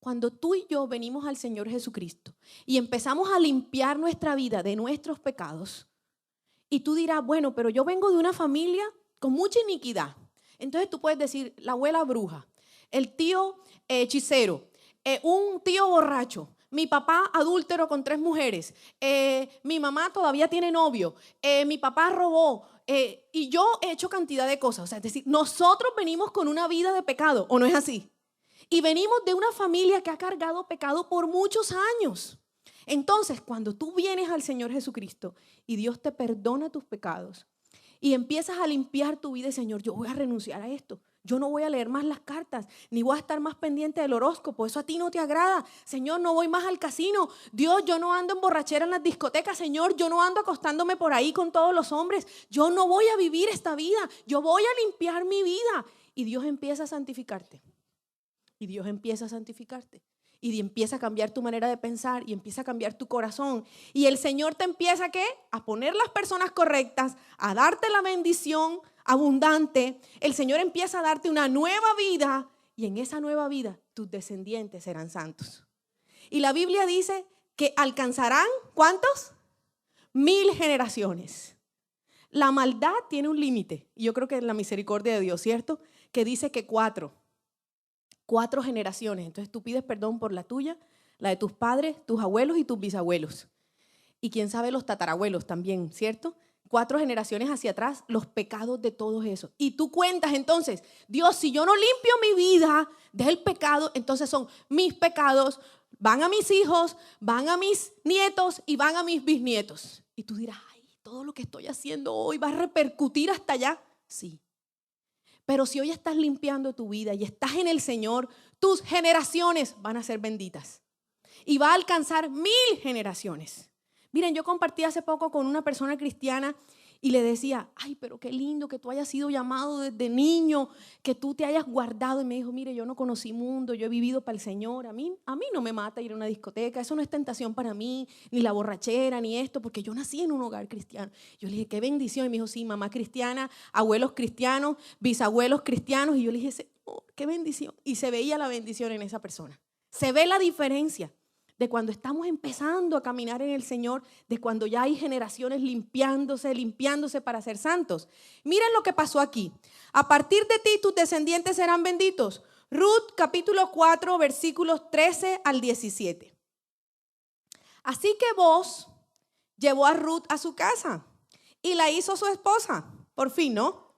S1: Cuando tú y yo venimos al Señor Jesucristo y empezamos a limpiar nuestra vida de nuestros pecados, y tú dirás, bueno, pero yo vengo de una familia con mucha iniquidad. Entonces tú puedes decir, la abuela bruja, el tío hechicero, un tío borracho, mi papá adúltero con 3 mujeres, mi mamá todavía tiene novio, mi papá robó, y yo he hecho cantidad de cosas. O sea, es decir, nosotros venimos con una vida de pecado, ¿o no es así? Y venimos de una familia que ha cargado pecado por muchos años. Entonces, cuando tú vienes al Señor Jesucristo y Dios te perdona tus pecados y empiezas a limpiar tu vida, Señor, yo voy a renunciar a esto. Yo no voy a leer más las cartas, ni voy a estar más pendiente del horóscopo. Eso a ti no te agrada. Señor, no voy más al casino. Dios, yo no ando en borrachera en las discotecas. Señor, yo no ando acostándome por ahí con todos los hombres. Yo no voy a vivir esta vida. Yo voy a limpiar mi vida. Y Dios empieza a santificarte. Y Dios empieza a santificarte. Y empieza a cambiar tu manera de pensar y empieza a cambiar tu corazón. Y el Señor te empieza, ¿qué? A poner las personas correctas, a darte la bendición abundante. El Señor empieza a darte una nueva vida y en esa nueva vida tus descendientes serán santos. Y la Biblia dice que alcanzarán, ¿cuántos? 1000 generaciones. La maldad tiene un límite. Y yo creo que es la misericordia de Dios, ¿cierto? Que dice que 4 generaciones. Entonces tú pides perdón por la tuya, la de tus padres, tus abuelos y tus bisabuelos. Y quién sabe los tatarabuelos también, ¿cierto? 4 generaciones hacia atrás, los pecados de todos esos. Y tú cuentas entonces, Dios, si yo no limpio mi vida del pecado, entonces son mis pecados, van a mis hijos, van a mis nietos y van a mis bisnietos. Y tú dirás, ay, todo lo que estoy haciendo hoy va a repercutir hasta allá. Sí. Pero si hoy estás limpiando tu vida y estás en el Señor, tus generaciones van a ser benditas. Y va a alcanzar 1000 generaciones. Miren, yo compartí hace poco con una persona cristiana y le decía, ay, pero qué lindo que tú hayas sido llamado desde niño, que tú te hayas guardado. Y me dijo, mire, yo no conocí mundo, yo he vivido para el Señor. A mí no me mata ir a una discoteca, eso no es tentación para mí, ni la borrachera, ni esto, porque yo nací en un hogar cristiano. Yo le dije, qué bendición. Y me dijo, sí, mamá cristiana, abuelos cristianos, bisabuelos cristianos. Y yo le dije, oh, qué bendición. Y se veía la bendición en esa persona. Se ve la diferencia de cuando estamos empezando a caminar en el Señor, de cuando ya hay generaciones limpiándose para ser santos. Miren lo que pasó aquí. A partir de ti tus descendientes serán benditos. Ruth capítulo 4 versículos 13 al 17. Así que Booz llevó a Ruth a su casa y la hizo su esposa. Por fin, ¿no?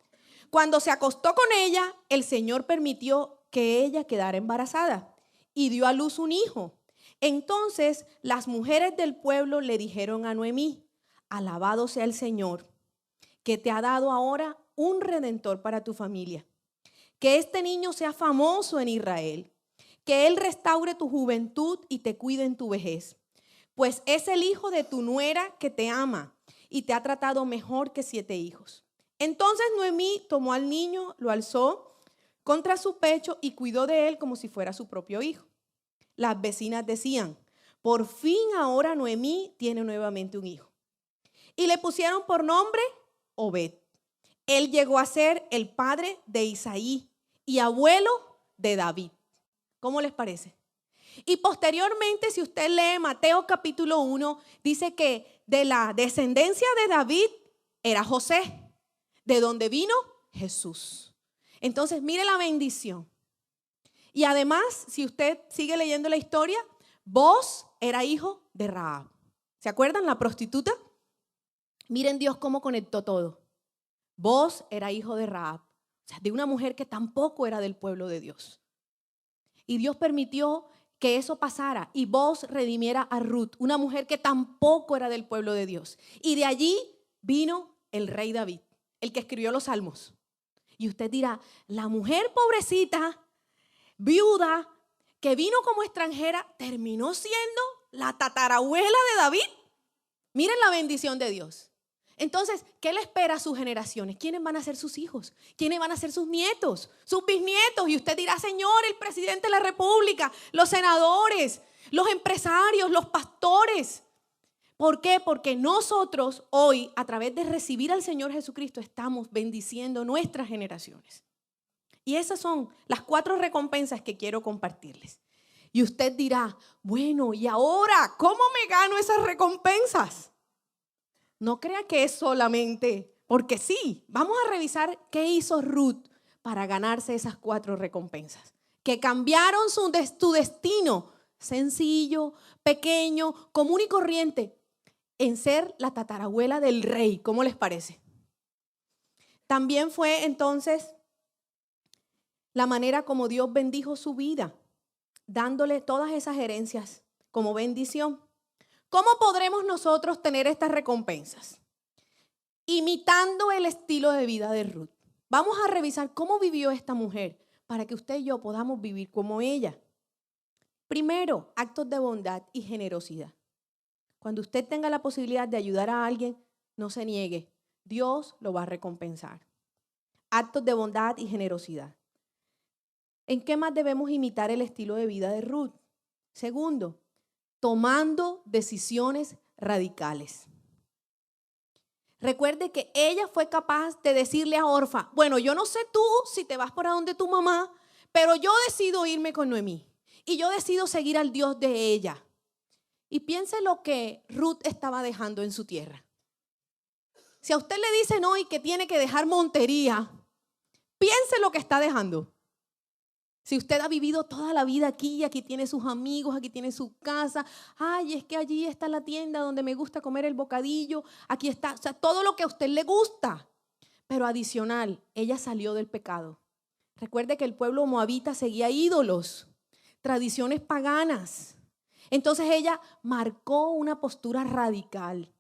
S1: Cuando se acostó con ella, el Señor permitió que ella quedara embarazada y dio a luz un hijo. Entonces las mujeres del pueblo le dijeron a Noemí, alabado sea el Señor, que te ha dado ahora un redentor para tu familia. Que este niño sea famoso en Israel, que él restaure tu juventud y te cuide en tu vejez. Pues es el hijo de tu nuera que te ama y te ha tratado mejor que 7 hijos. Entonces Noemí tomó al niño, lo alzó contra su pecho y cuidó de él como si fuera su propio hijo. las vecinas decían: por fin ahora Noemí tiene nuevamente un hijo. Y le pusieron por nombre Obed. Él llegó a ser el padre de Isaí y abuelo de David. ¿Cómo les parece? Y posteriormente, si usted lee Mateo capítulo 1, dice que de la descendencia de David era José, de donde vino Jesús. Entonces, mire la bendición. Y además, si usted sigue leyendo la historia, Booz era hijo de Rahab. ¿Se acuerdan? La prostituta. Miren Dios cómo conectó todo. Booz era hijo de Rahab, o sea, de una mujer que tampoco era del pueblo de Dios. Y Dios permitió que eso pasara y Booz redimiera a Ruth, una mujer que tampoco era del pueblo de Dios. Y de allí vino el rey David, el que escribió los salmos. Y usted dirá, la mujer pobrecita, viuda, que vino como extranjera, terminó siendo la tatarabuela de David. Miren la bendición de Dios. Entonces, ¿qué le espera a sus generaciones? ¿Quiénes van a ser sus hijos? ¿Quiénes van a ser sus nietos? Sus bisnietos. Y usted dirá, Señor, el presidente de la República, los senadores, los empresarios, los pastores. ¿Por qué? Porque nosotros hoy, a través de recibir al Señor Jesucristo, estamos bendiciendo nuestras generaciones. Y esas son las 4 recompensas que quiero compartirles. Y usted dirá, bueno, ¿y ahora cómo me gano esas recompensas? No crea que es solamente porque sí. Vamos a revisar qué hizo Ruth para ganarse esas 4 recompensas, que cambiaron su destino sencillo, pequeño, común y corriente, en ser la tatarabuela del rey. ¿Cómo les parece? También fue entonces la manera como Dios bendijo su vida, dándole todas esas herencias como bendición. ¿Cómo podremos nosotros tener estas recompensas? Imitando el estilo de vida de Ruth. Vamos a revisar cómo vivió esta mujer para que usted y yo podamos vivir como ella. Primero, actos de bondad y generosidad. Cuando usted tenga la posibilidad de ayudar a alguien, no se niegue. Dios lo va a recompensar. Actos de bondad y generosidad. ¿En qué más debemos imitar el estilo de vida de Ruth? Segundo, tomando decisiones radicales. Recuerde que ella fue capaz de decirle a Orfa, bueno, yo no sé tú si te vas por donde tu mamá, pero yo decido irme con Noemí y yo decido seguir al Dios de ella. Y piense lo que Ruth estaba dejando en su tierra. Si a usted le dicen hoy que tiene que dejar Montería, piense lo que está dejando. Si usted ha vivido toda la vida aquí, aquí tiene sus amigos, aquí tiene su casa, ay, es que allí está la tienda donde me gusta comer el bocadillo, aquí está, o sea, todo lo que a usted le gusta. Pero adicional, ella salió del pecado. Recuerde que el pueblo moabita seguía ídolos, tradiciones paganas. Entonces ella marcó una postura radical.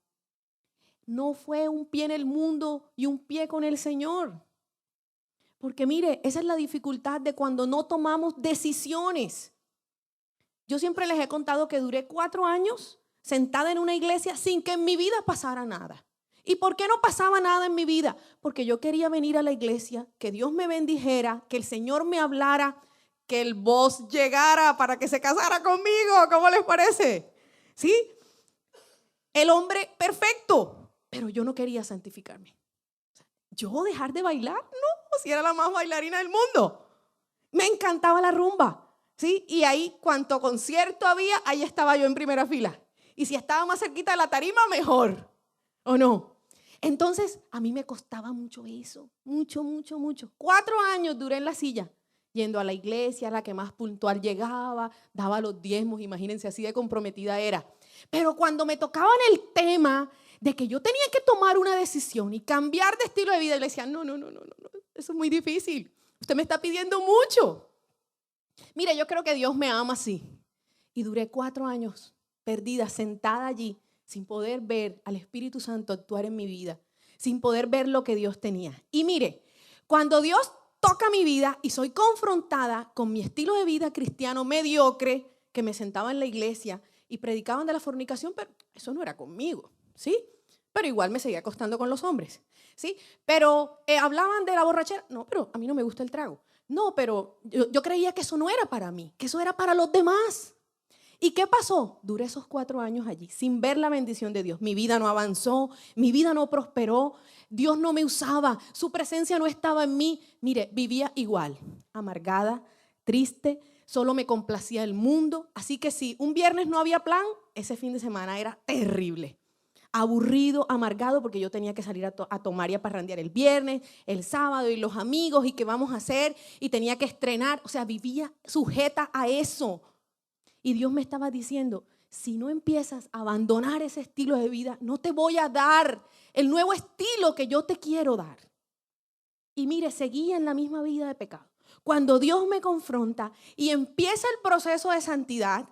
S1: No fue un pie en el mundo y un pie con el Señor. Porque mire, esa es la dificultad de cuando no tomamos decisiones. Yo siempre les he contado que duré 4 años sentada en una iglesia sin que en mi vida pasara nada. ¿Y por qué no pasaba nada en mi vida? Porque yo quería venir a la iglesia, que Dios me bendijera, que el Señor me hablara, que el boss llegara para que se casara conmigo. ¿Cómo les parece? ¿Sí? El hombre perfecto, pero yo no quería santificarme. ¿Yo dejar de bailar? No, si era la más bailarina del mundo. Me encantaba la rumba, ¿sí? Y ahí, cuanto concierto había, ahí estaba yo en primera fila. Y si estaba más cerquita de la tarima, mejor. ¿O no? Entonces, a mí me costaba mucho eso. Mucho. 4 años duré en la silla, yendo a la iglesia, la que más puntual llegaba, daba los diezmos, imagínense, así de comprometida era. Pero cuando me tocaban el tema de que yo tenía que tomar una decisión y cambiar de estilo de vida, yo le decía, no, eso es muy difícil. Usted me está pidiendo mucho. Mire, yo creo que Dios me ama así. Y duré 4 años perdida, sentada allí, sin poder ver al Espíritu Santo actuar en mi vida, sin poder ver lo que Dios tenía. Y mire, cuando Dios toca mi vida y soy confrontada con mi estilo de vida cristiano mediocre, que me sentaba en la iglesia y predicaban de la fornicación, pero eso no era conmigo, ¿sí? Pero igual me seguía acostando con los hombres, ¿sí? Pero hablaban de la borrachera. No, pero a mí no me gusta el trago. No, pero yo creía que eso no era para mí, que eso era para los demás. ¿Y qué pasó? Duré esos 4 años allí sin ver la bendición de Dios. Mi vida no avanzó, mi vida no prosperó, Dios no me usaba, su presencia no estaba en mí. Mire, vivía igual, amargada, triste, solo me complacía el mundo. Así que si un viernes no había plan, ese fin de semana era terrible. Aburrido, amargado, porque yo tenía que salir a tomar y a parrandear el viernes, el sábado, y los amigos, y qué vamos a hacer, y tenía que estrenar. O sea, vivía sujeta a eso. Y Dios me estaba diciendo, si no empiezas a abandonar ese estilo de vida, no te voy a dar el nuevo estilo que yo te quiero dar. Y mire, seguía en la misma vida de pecado. Cuando Dios me confronta y empieza el proceso de santidad,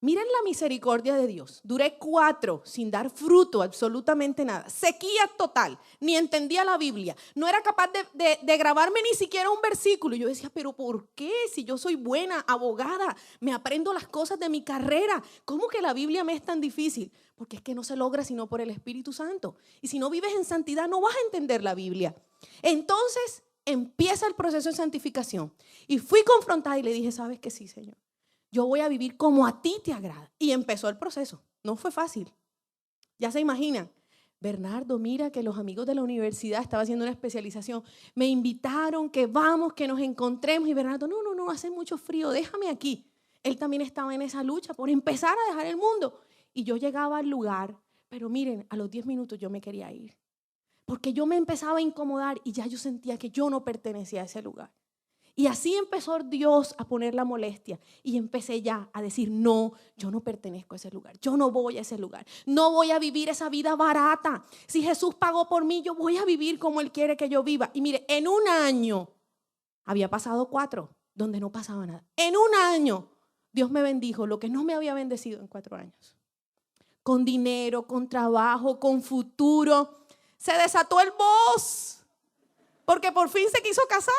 S1: miren la misericordia de Dios. Duré 4 sin dar fruto, absolutamente nada. Sequía total, ni entendía la Biblia. No era capaz de grabarme ni siquiera un versículo. Y yo decía, ¿pero por qué? Si yo soy buena abogada, me aprendo las cosas de mi carrera. ¿Cómo que la Biblia me es tan difícil? Porque es que no se logra sino por el Espíritu Santo. Y si no vives en santidad, no vas a entender la Biblia. Entonces empieza el proceso de santificación. Y fui confrontada y le dije, ¿sabes qué? Sí, Señor. Yo voy a vivir como a ti te agrada. Y empezó el proceso. No fue fácil. Ya se imaginan. Bernardo, mira que los amigos de la universidad, estaba haciendo una especialización, me invitaron, que vamos, que nos encontremos. Y Bernardo, no, hace mucho frío, déjame aquí. Él también estaba en esa lucha por empezar a dejar el mundo. Y yo llegaba al lugar, pero miren, a los 10 minutos yo me quería ir. Porque yo me empezaba a incomodar y ya yo sentía que yo no pertenecía a ese lugar. Y así empezó Dios a poner la molestia y empecé ya a decir, no, yo no pertenezco a ese lugar, yo no voy a ese lugar, no voy a vivir esa vida barata. Si Jesús pagó por mí, yo voy a vivir como Él quiere que yo viva. Y mire, en un año, había pasado 4 donde no pasaba nada. En un año, Dios me bendijo lo que no me había bendecido en 4 años. Con dinero, con trabajo, con futuro. Se desató el boss, porque por fin se quiso casar.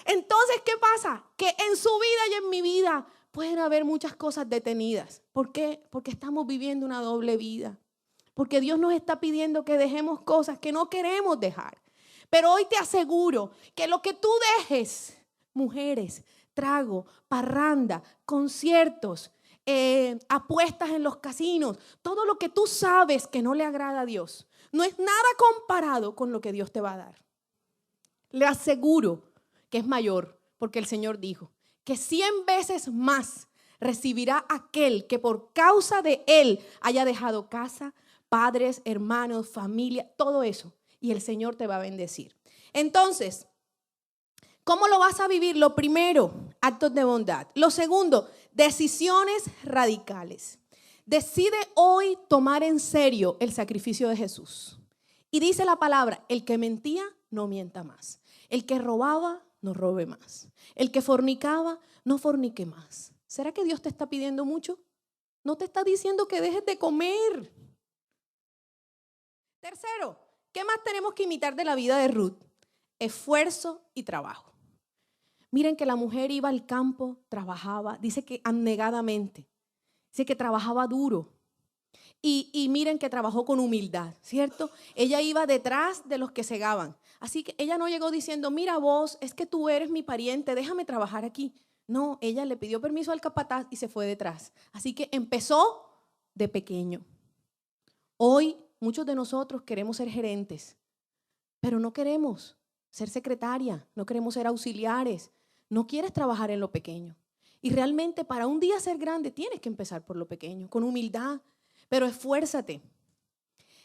S1: Entonces, ¿qué pasa? Que en su vida y en mi vida pueden haber muchas cosas detenidas. ¿Por qué? Porque estamos viviendo una doble vida. Porque Dios nos está pidiendo que dejemos cosas que no queremos dejar. Pero hoy te aseguro que lo que tú dejes, mujeres, trago, parranda, conciertos, apuestas en los casinos, todo lo que tú sabes que no le agrada a Dios, no es nada comparado con lo que Dios te va a dar. Le aseguro que es mayor, porque el Señor dijo que 100 veces más recibirá aquel que por causa de Él haya dejado casa, padres, hermanos, familia, todo eso. Y el Señor te va a bendecir. Entonces, ¿cómo lo vas a vivir? Lo primero, actos de bondad. Lo segundo, decisiones radicales. Decide hoy tomar en serio el sacrificio de Jesús. Y dice la palabra, el que mentía, no mienta más. El que robaba, no robe más. El que fornicaba, no fornique más. ¿Será que Dios te está pidiendo mucho? No te está diciendo que dejes de comer. Tercero, ¿qué más tenemos que imitar de la vida de Ruth? Esfuerzo y trabajo. Miren que la mujer iba al campo, trabajaba, dice que abnegadamente, dice que trabajaba duro. Y miren que trabajó con humildad, ¿cierto? Ella iba detrás de los que segaban. Así que ella no llegó diciendo, mira vos, es que tú eres mi pariente, déjame trabajar aquí. No, ella le pidió permiso al capataz y se fue detrás. Así que empezó de pequeño. Hoy muchos de nosotros queremos ser gerentes, pero no queremos ser secretaria, no queremos ser auxiliares, no quieres trabajar en lo pequeño. Y realmente para un día ser grande tienes que empezar por lo pequeño, con humildad. Pero esfuérzate.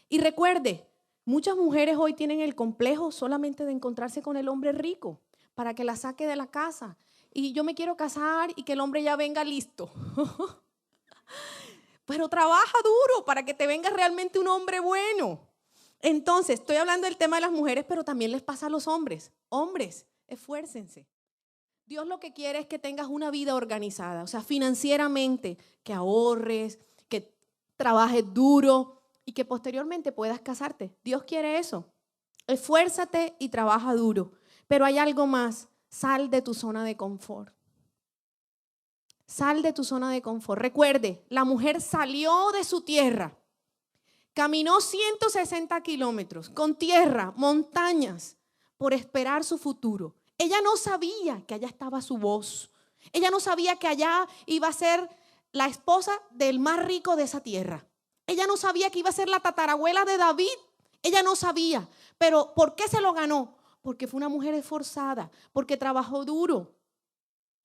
S1: Y recuerde, muchas mujeres hoy tienen el complejo solamente de encontrarse con el hombre rico para que la saque de la casa. Y yo me quiero casar y que el hombre ya venga listo. Pero trabaja duro para que te venga realmente un hombre bueno. Entonces, estoy hablando del tema de las mujeres, pero también les pasa a los hombres. Hombres, esfuércense. Dios lo que quiere es que tengas una vida organizada, o sea, financieramente, que ahorres, que trabajes duro y que posteriormente puedas casarte. Dios quiere eso. Esfuérzate y trabaja duro. Pero hay algo más. Sal de tu zona de confort. Sal de tu zona de confort. Recuerde, la mujer salió de su tierra. Caminó 160 kilómetros con tierra, montañas, por esperar su futuro. Ella no sabía que allá estaba su voz.
S2: Ella no sabía que allá iba a ser la esposa del más rico de esa tierra. Ella no sabía que iba a ser la tatarabuela de David. Ella no sabía. Pero ¿por qué se lo ganó? Porque fue una mujer esforzada, porque trabajó duro.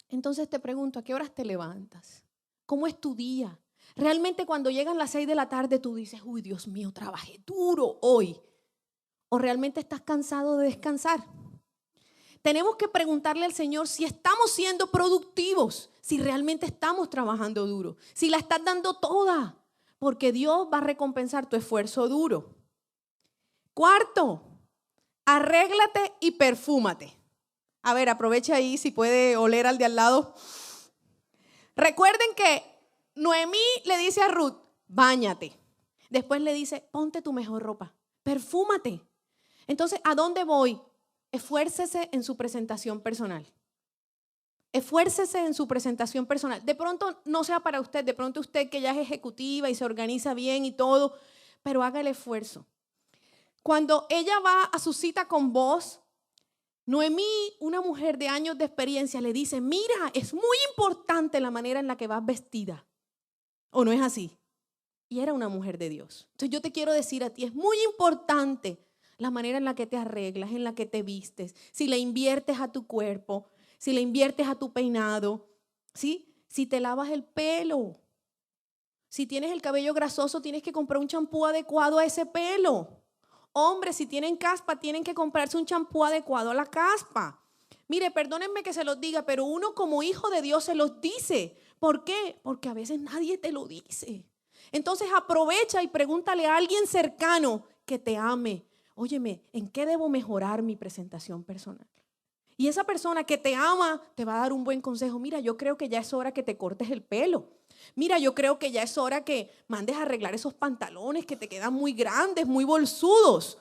S2: Entonces te pregunto, ¿a qué horas te levantas? ¿Cómo es tu día? Realmente cuando llegan las 6 de la tarde tú dices, uy, Dios mío, trabajé duro hoy. ¿O realmente estás cansado de descansar? Tenemos que preguntarle al Señor si estamos siendo productivos, si realmente estamos trabajando duro, si la estás dando toda, porque Dios va a recompensar tu esfuerzo duro. Cuarto, arréglate y perfúmate. A ver, aprovecha ahí si puede oler al de al lado. Recuerden que Noemí le dice a Ruth, báñate. Después le dice, ponte tu mejor ropa, perfúmate. Entonces, ¿a dónde voy? Esfuércese en su presentación personal. Esfuércese en su presentación personal. De pronto no sea para usted, de pronto usted que ya es ejecutiva y se organiza bien y todo, pero haga el esfuerzo. Cuando ella va a su cita con vos, Noemí, una mujer de años de experiencia, le dice, mira, es muy importante la manera en la que vas vestida. ¿O no es así? Y era una mujer de Dios. Entonces yo te quiero decir a ti, es muy importante la manera en la que te arreglas, en la que te vistes, si le inviertes a tu cuerpo, si le inviertes a tu peinado, ¿sí? Si te lavas el pelo, si tienes el cabello grasoso, tienes que comprar un champú adecuado a ese pelo. Hombres, si tienen caspa, tienen que comprarse un champú adecuado a la caspa. Mire, perdónenme que se los diga, pero uno como hijo de Dios se los dice. ¿Por qué? Porque a veces nadie te lo dice. Entonces aprovecha y pregúntale a alguien cercano que te ame. Óyeme, ¿en qué debo mejorar mi presentación personal? Y esa persona que te ama te va a dar un buen consejo. Mira, yo creo que ya es hora que te cortes el pelo. Mira, yo creo que ya es hora que mandes a arreglar esos pantalones que te quedan muy grandes, muy bolsudos.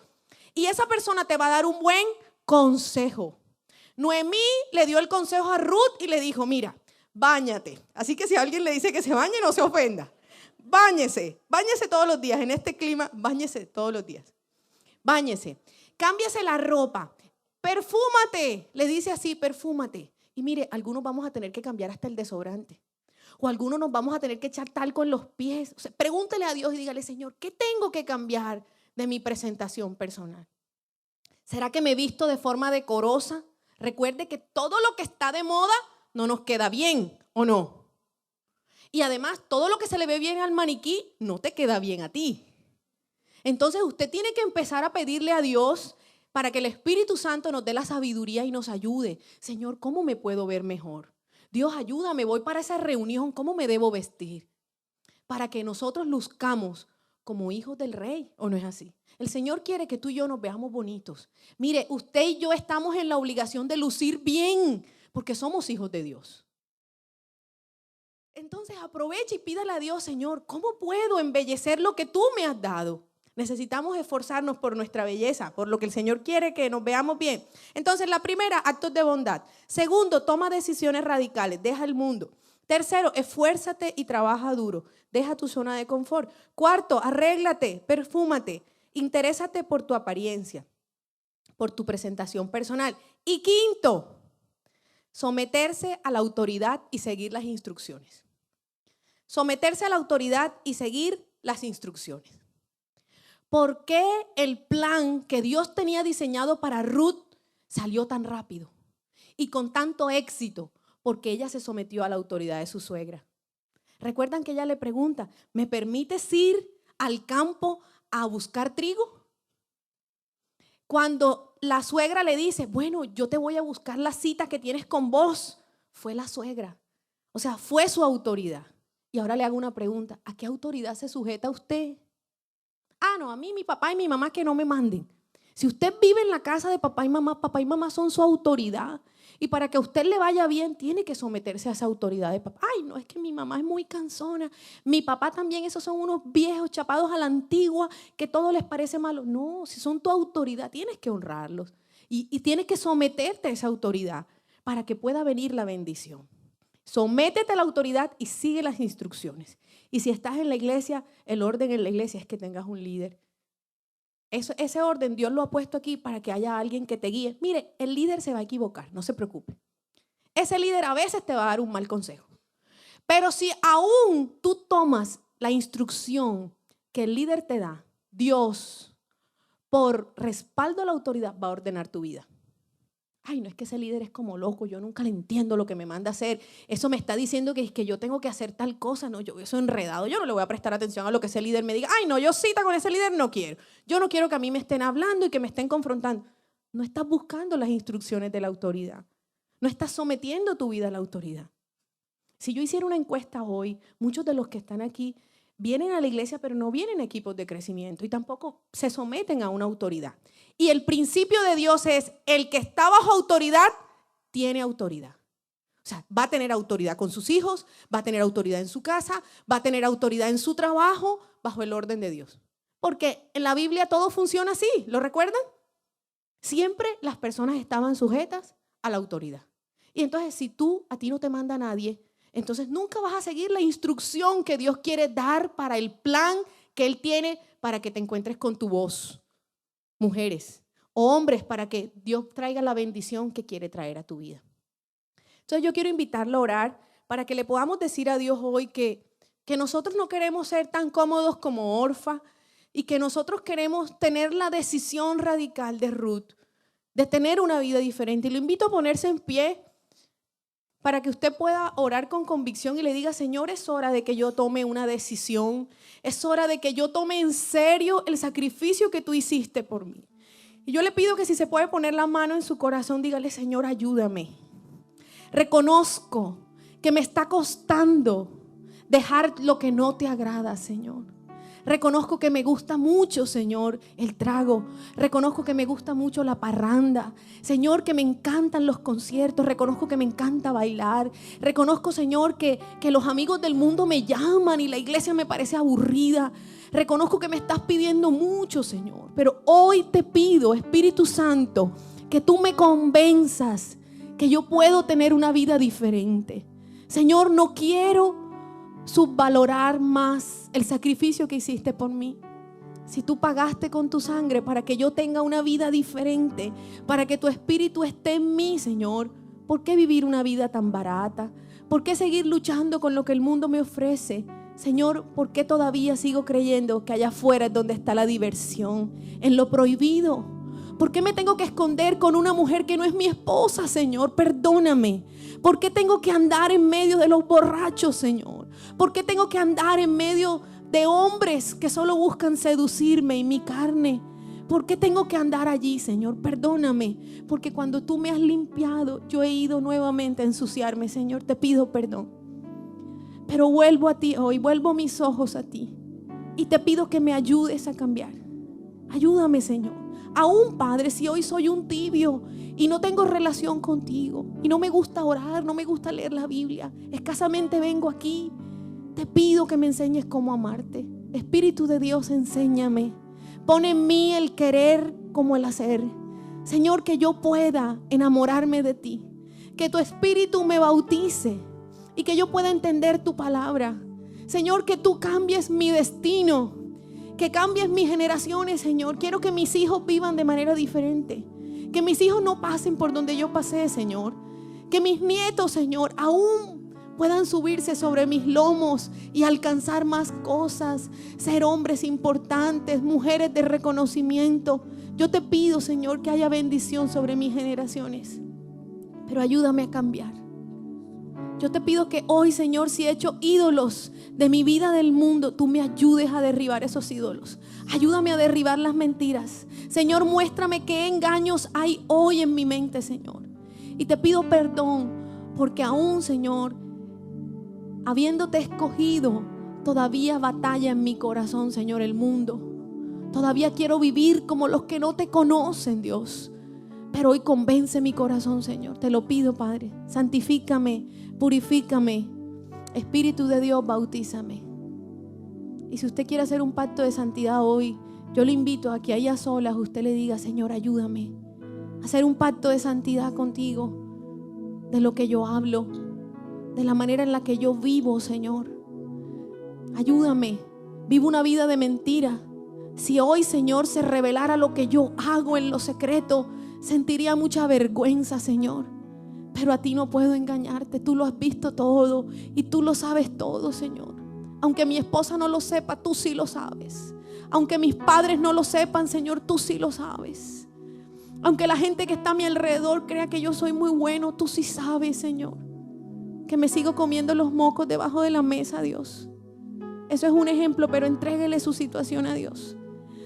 S2: Y esa persona te va a dar un buen consejo. Noemí le dio el consejo a Ruth y le dijo, mira, báñate. Así que si alguien le dice que se bañe, no se ofenda. Báñese, báñese todos los días. En este clima, báñese todos los días. Báñese, cámbiase la ropa, perfúmate. Le dice así, perfúmate. Y mire, algunos vamos a tener que cambiar hasta el desodorante. O algunos nos vamos a tener que echar talco en los pies. O sea, pregúntele a Dios y dígale, Señor, ¿qué tengo que cambiar de mi presentación personal? ¿Será que me he visto de forma decorosa? Recuerde que todo lo que está de moda no nos queda bien, ¿o no? Y además, todo lo que se le ve bien al maniquí no te queda bien a ti. Entonces usted tiene que empezar a pedirle a Dios para que el Espíritu Santo nos dé la sabiduría y nos ayude. Señor, ¿cómo me puedo ver mejor? Dios, ayúdame, voy para esa reunión, ¿cómo me debo vestir? Para que nosotros luzcamos como hijos del Rey, ¿o no es así? El Señor quiere que tú y yo nos veamos bonitos. Mire, usted y yo estamos en la obligación de lucir bien, porque somos hijos de Dios. Entonces aprovecha y pídale a Dios, Señor, ¿cómo puedo embellecer lo que tú me has dado? Necesitamos esforzarnos por nuestra belleza, por lo que el Señor quiere que nos veamos bien. Entonces, la primera, actos de bondad. Segundo, toma decisiones radicales, deja el mundo. Tercero, esfuérzate y trabaja duro, deja tu zona de confort. Cuarto, arréglate, perfúmate, interésate por tu apariencia, por tu presentación personal. Y quinto, someterse a la autoridad y seguir las instrucciones. Someterse a la autoridad y seguir las instrucciones. ¿Por qué el plan que Dios tenía diseñado para Ruth salió tan rápido y con tanto éxito? Porque ella se sometió a la autoridad de su suegra. ¿Recuerdan que ella le pregunta, ¿me permites ir al campo a buscar trigo? Cuando la suegra le dice, bueno, yo te voy a buscar la cita que tienes con vos, fue la suegra. O sea, fue su autoridad. Y ahora le hago una pregunta, ¿a qué autoridad se sujeta usted? Ah, no, a mí, mi papá y mi mamá que no me manden. Si usted vive en la casa de papá y mamá son su autoridad. Y para que a usted le vaya bien, tiene que someterse a esa autoridad de papá. Ay, no, es que mi mamá es muy cansona. Mi papá también, esos son unos viejos chapados a la antigua que todo les parece malo. No, si son tu autoridad, tienes que honrarlos. Y tienes que someterte a esa autoridad para que pueda venir la bendición. Sométete a la autoridad y sigue las instrucciones. Y si estás en la iglesia, el orden en la iglesia es que tengas un líder. Ese orden Dios lo ha puesto aquí para que haya alguien que te guíe. Mire, el líder se va a equivocar, no se preocupe. ese líder a veces te va a dar un mal consejo. Pero si aún tú tomas la instrucción que el líder te da, Dios, por respaldo a la autoridad, va a ordenar tu vida. Ay, no, es que ese líder es como loco, yo nunca le entiendo lo que me manda a hacer. Eso me está diciendo que es que yo tengo que hacer tal cosa. No, yo eso enredado, yo no le voy a prestar atención a lo que ese líder me diga. Ay, no, yo cita con ese líder no quiero. Yo no quiero que a mí me estén hablando y que me estén confrontando. No estás buscando las instrucciones de la autoridad. No estás sometiendo tu vida a la autoridad. Si yo hiciera una encuesta hoy, muchos de los que están aquí vienen a la iglesia, pero no vienen a equipos de crecimiento y tampoco se someten a una autoridad. Y el principio de Dios es, el que está bajo autoridad, tiene autoridad. O sea, va a tener autoridad con sus hijos, va a tener autoridad en su casa, va a tener autoridad en su trabajo, bajo el orden de Dios. Porque en la Biblia todo funciona así, ¿lo recuerdan? Siempre las personas estaban sujetas a la autoridad. Y entonces si a ti no te manda nadie, entonces nunca vas a seguir la instrucción que Dios quiere dar para el plan que Él tiene para que te encuentres con tu voz. Mujeres o hombres, para que Dios traiga la bendición que quiere traer a tu vida. Entonces yo quiero invitarlo a orar para que le podamos decir a Dios hoy que nosotros no queremos ser tan cómodos como Orfa y que nosotros queremos tener la decisión radical de Ruth, de tener una vida diferente. Y lo invito a ponerse en pie para que usted pueda orar con convicción y le diga, Señor, es hora de que yo tome una decisión. Es hora de que yo tome en serio el sacrificio que tú hiciste por mí. Y yo le pido que si se puede poner la mano en su corazón, dígale, Señor, ayúdame. Reconozco que me está costando dejar lo que no te agrada, Señor. Reconozco que me gusta mucho, Señor, el trago. Reconozco que me gusta mucho la parranda. Señor, que me encantan los conciertos. Reconozco que me encanta bailar. Reconozco, Señor, que los amigos del mundo me llaman y la iglesia me parece aburrida. Reconozco que me estás pidiendo mucho, Señor. Pero hoy te pido, Espíritu Santo, que tú me convenzas que yo puedo tener una vida diferente. Señor, no quiero subvalorar más el sacrificio que hiciste por mí. Si tú pagaste con tu sangre para que yo tenga una vida diferente, para que tu espíritu esté en mí, Señor, ¿por qué vivir una vida tan barata? ¿Por qué seguir luchando con lo que el mundo me ofrece? Señor, ¿por qué todavía sigo creyendo que allá afuera es donde está la diversión? En lo prohibido. ¿Por qué me tengo que esconder con una mujer que no es mi esposa, Señor? Perdóname. ¿Por qué tengo que andar en medio de los borrachos, Señor? ¿Por qué tengo que andar en medio de hombres que solo buscan seducirme y mi carne? ¿Por qué tengo que andar allí, Señor? Perdóname, porque cuando tú me has limpiado, yo he ido nuevamente a ensuciarme, Señor. Te pido perdón. Pero vuelvo a ti hoy, vuelvo mis ojos a ti y te pido que me ayudes a cambiar. Ayúdame, Señor. Aún, Padre, si hoy soy un tibio y no tengo relación contigo y no me gusta orar, no me gusta leer la Biblia, escasamente vengo aquí, te pido que me enseñes cómo amarte. Espíritu de Dios, enséñame. Pon en mí el querer como el hacer. Señor, que yo pueda enamorarme de ti, que tu Espíritu me bautice y que yo pueda entender tu palabra. Señor, que tú cambies mi destino, que cambies mis generaciones, Señor. Quiero que mis hijos vivan de manera diferente, que mis hijos no pasen por donde yo pasé, Señor. Que mis nietos, Señor, aún puedan subirse sobre mis lomos y alcanzar más cosas, ser hombres importantes, mujeres de reconocimiento. Yo te pido, Señor, que haya bendición sobre mis generaciones, pero ayúdame a cambiar. Yo te pido que hoy, Señor, si he hecho ídolos de mi vida del mundo, tú me ayudes a derribar esos ídolos. Ayúdame a derribar las mentiras. Señor, muéstrame qué engaños hay hoy en mi mente, Señor. Y te pido perdón porque aún, Señor, habiéndote escogido, todavía batalla en mi corazón, Señor, el mundo. Todavía quiero vivir como los que no te conocen, Dios. Pero hoy convence mi corazón, Señor. Te lo pido, Padre. Santifícame, purifícame. Espíritu de Dios, bautízame. Y si usted quiere hacer un pacto de santidad hoy, yo le invito a que ahí a solas usted le diga, Señor, ayúdame a hacer un pacto de santidad contigo, de lo que yo hablo, de la manera en la que yo vivo, Señor. Ayúdame. Vivo una vida de mentira. Si hoy, Señor, se revelara lo que yo hago en lo secreto, sentiría mucha vergüenza, Señor. Pero a ti no puedo engañarte. Tú lo has visto todo y tú lo sabes todo, Señor. Aunque mi esposa no lo sepa, tú sí lo sabes. Aunque mis padres no lo sepan, Señor, tú sí lo sabes. Aunque la gente que está a mi alrededor crea que yo soy muy bueno, tú sí sabes, Señor, que me sigo comiendo los mocos debajo de la mesa, Dios. Eso es un ejemplo, pero entréguele su situación a Dios.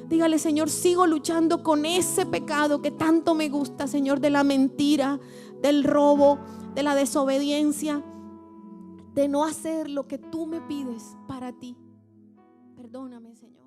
S2: Dígale: Señor, sigo luchando con ese pecado que tanto me gusta, Señor, de la mentira, del robo, de la desobediencia, de no hacer lo que tú me pides para ti. Perdóname, Señor.